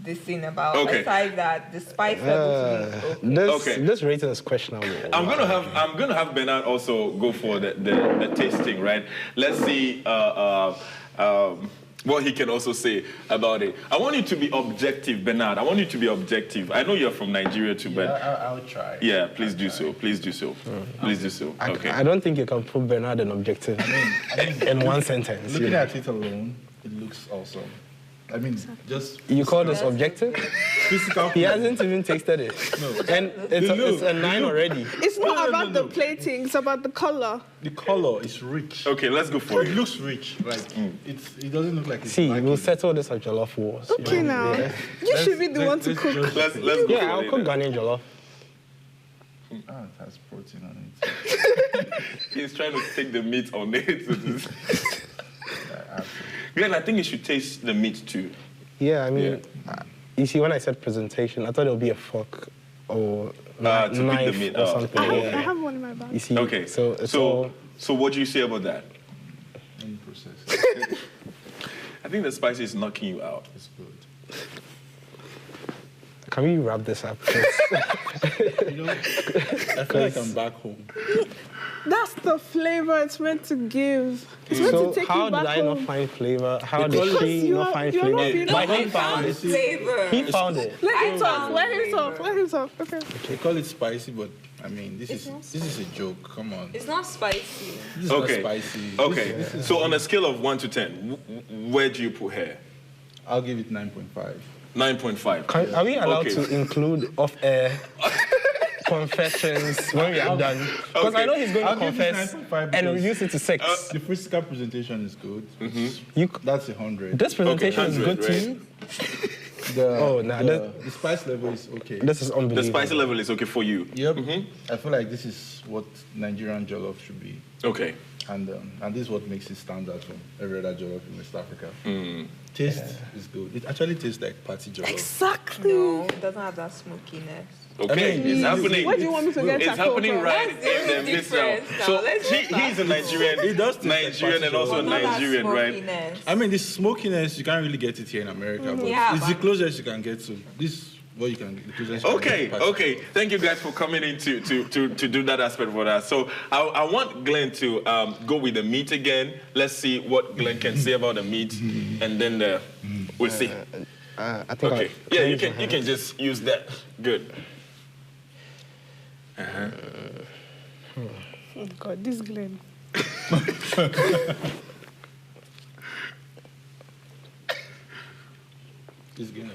this thing about. Okay. Besides that, the spice level to me is okay. This rating is questionable. I'm gonna have Bernard also go for the tasting, right? Let's see what he can also say about it. I want you to be objective, Bernard. I want you to be objective. I know you're from Nigeria too, but I'll try. yeah, please do so. Please do so. Please do so. Okay. I don't think you can put Bernard an objective in one sentence. Looking at it alone, it looks awesome. I mean, just You call this objective? physical. He hasn't even tasted it. No. And it's a 9 already. It's not No, about no. the plating, it's about the color. The color is rich. Okay, let's go for It it. looks rich. Like it doesn't look like it's See, lacking. we'll settle this at jollof wars. Okay, now. Yeah, You should be the one to cook. Let's go yeah for I'll it. cook Ghanaian jollof. It has protein on it. He's trying to take the meat on it. Glenn, I think you should taste the meat too. Yeah, I mean, you see, when I said presentation, I thought it would be a fork or to pick the knife meat or out. something. I yeah. have one in my bag. You see, Okay, so it's so all So what do you say about that? Any process. I think the spicy is knocking you out. It's good. Can we wrap this up? I feel like I'm back home. That's the flavor it's meant to give. It's meant to take how you back did I not home. find flavor? How Because did she you not are- find you're not flavor? being But he honest. found it. Flavor. He found it. Let him talk. found Let him flavor. talk. Let him talk. Okay. They call it spicy, but I mean, this It's is not this is a joke. Come on. It's not spicy. This is Okay. not spicy. Okay. This is- So on a scale of 1 to 10, where do you put her? I'll give it 9.5. 9.5. Are we allowed Okay. to include off-air confessions when we are done? Because I know he's going I'll to give it confess 9.5 and because- reduce it to 6. The physical presentation is good. You, That's 100. this presentation is 100, good to right? you? The spice level is okay. This is The unbelievable. spicy level is okay for you. Yep. I feel like this is what Nigerian jollof should be, Okay. and this is what makes it stand out from every other jollof in West Africa. Taste is good. It actually tastes like party jollof. Exactly. No, it doesn't have that smokiness. Okay, it's happening. Where do you want me to get It's taco happening from? right That's in the midst now. different now. So Let's he's a Nigerian. It does taste like Nigerian and party also jollof. Not that Nigerian, right? smokiness. I mean, this smokiness you can't really get it here in America, but Yeah, it's the but- closest you can get to this. What you can, the closest you can Okay, get to party. okay. Thank you guys for coming in to do that aspect for us. So I want Glenn to go with the meat again. Let's see what Glenn can say about the meat, and then we'll see. I think Okay. Yeah, you can just use that. Good. Oh God, this Glenn. It's gonna.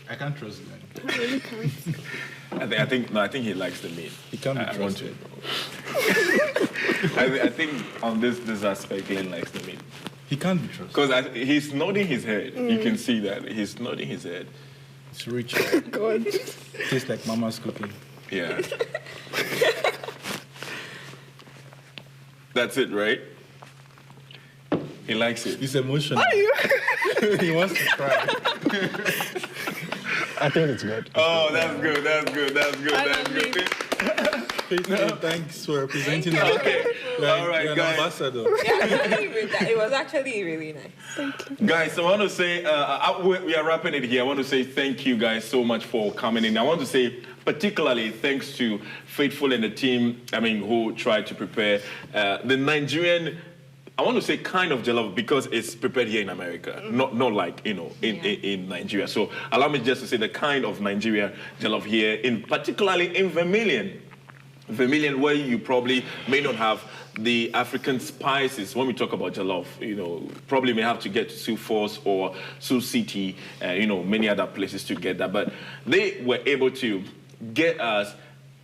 I can't trust Glenn. I really can't. I think he likes the meat. He can't be I want to. trusted. I think on this aspect, Glenn likes the meat. He can't be trusted. Because he's nodding his head. You can see that. He's nodding his head. It's rich. God. Tastes like mama's cooking. Yeah. That's it, right? He likes it. He's emotional. He wants to cry. I think it's good. Oh, that's good. That's good. That's good. I That's love good. Thanks for representing us. Okay. All right, You're an guys. ambassador. It was actually really nice. Guys, I want to say, we are wrapping it here. I want to say thank you guys so much for coming in. I want to say particularly thanks to Faithful and the team, who tried to prepare the Nigerian, I want to say kind of jollof because it's prepared here in America, not like, in Nigeria. So allow me just to say the kind of Nigerian jollof here, particularly in Vermilion. Vermilion, where you probably may not have the African spices. When we talk about jollof, probably may have to get to Sioux Falls or Sioux City, many other places to get that. But they were able to get us,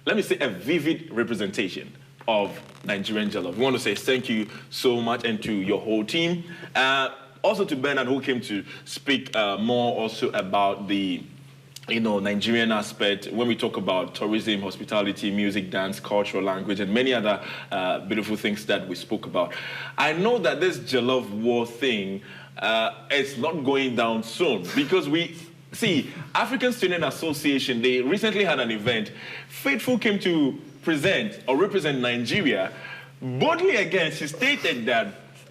let me say, a vivid representation of Nigerian jollof. We want to say thank you so much, and to your whole team. Also to Bernard, who came to speak more also about the Nigerian aspect when we talk about tourism, hospitality, music, dance, cultural language, and many other beautiful things that we spoke about. I know that this jollof war thing is not going down soon because African Student Association, they recently had an event. Faithful came to present or represent Nigeria. Boldly again, she stated that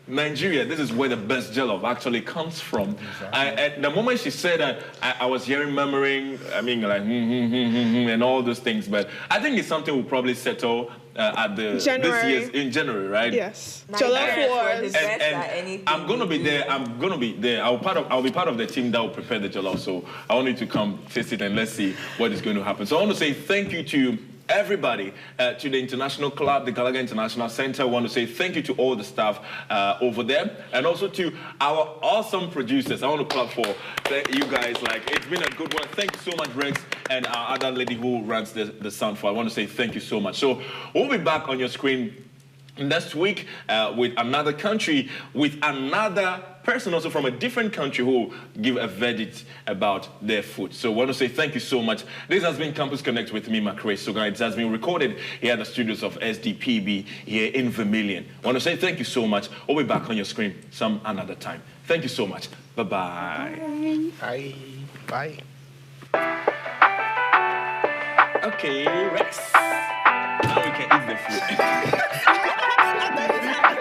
Nigeria, this is where the best jollof actually comes from. Exactly. At the moment she said that, I was hearing, murmuring, and all those things. But I think it's something we'll probably settle at this year's in January, right? Yes. Nigerians Jollof were the Wars. best at anything I'm gonna be we there. do. I'm gonna be there. I'll be part of the team that will prepare the jollof. So I want you to come taste it and let's see what is going to happen. So I want to say thank you to everybody, to the International Club, the Gallagher International Center. I want to say thank you to all the staff over there, and also to our awesome producers. I want to clap for you guys. It's been a good one. Thank you so much, Rex, and our other lady who runs the sound for. I want to say thank you so much. So we'll be back on your screen next week with another country, with another person also from a different country who will give a verdict about their food. So I want to say thank you so much. This has been Campus Connect with me, Macrae Soga. It has been recorded here at the studios of SDPB here in Vermilion. I want to say thank you so much. We'll be back on your screen some another time. Thank you so much. Bye-bye. Bye. Bye. Okay, Rex. Now we can eat the food. I thought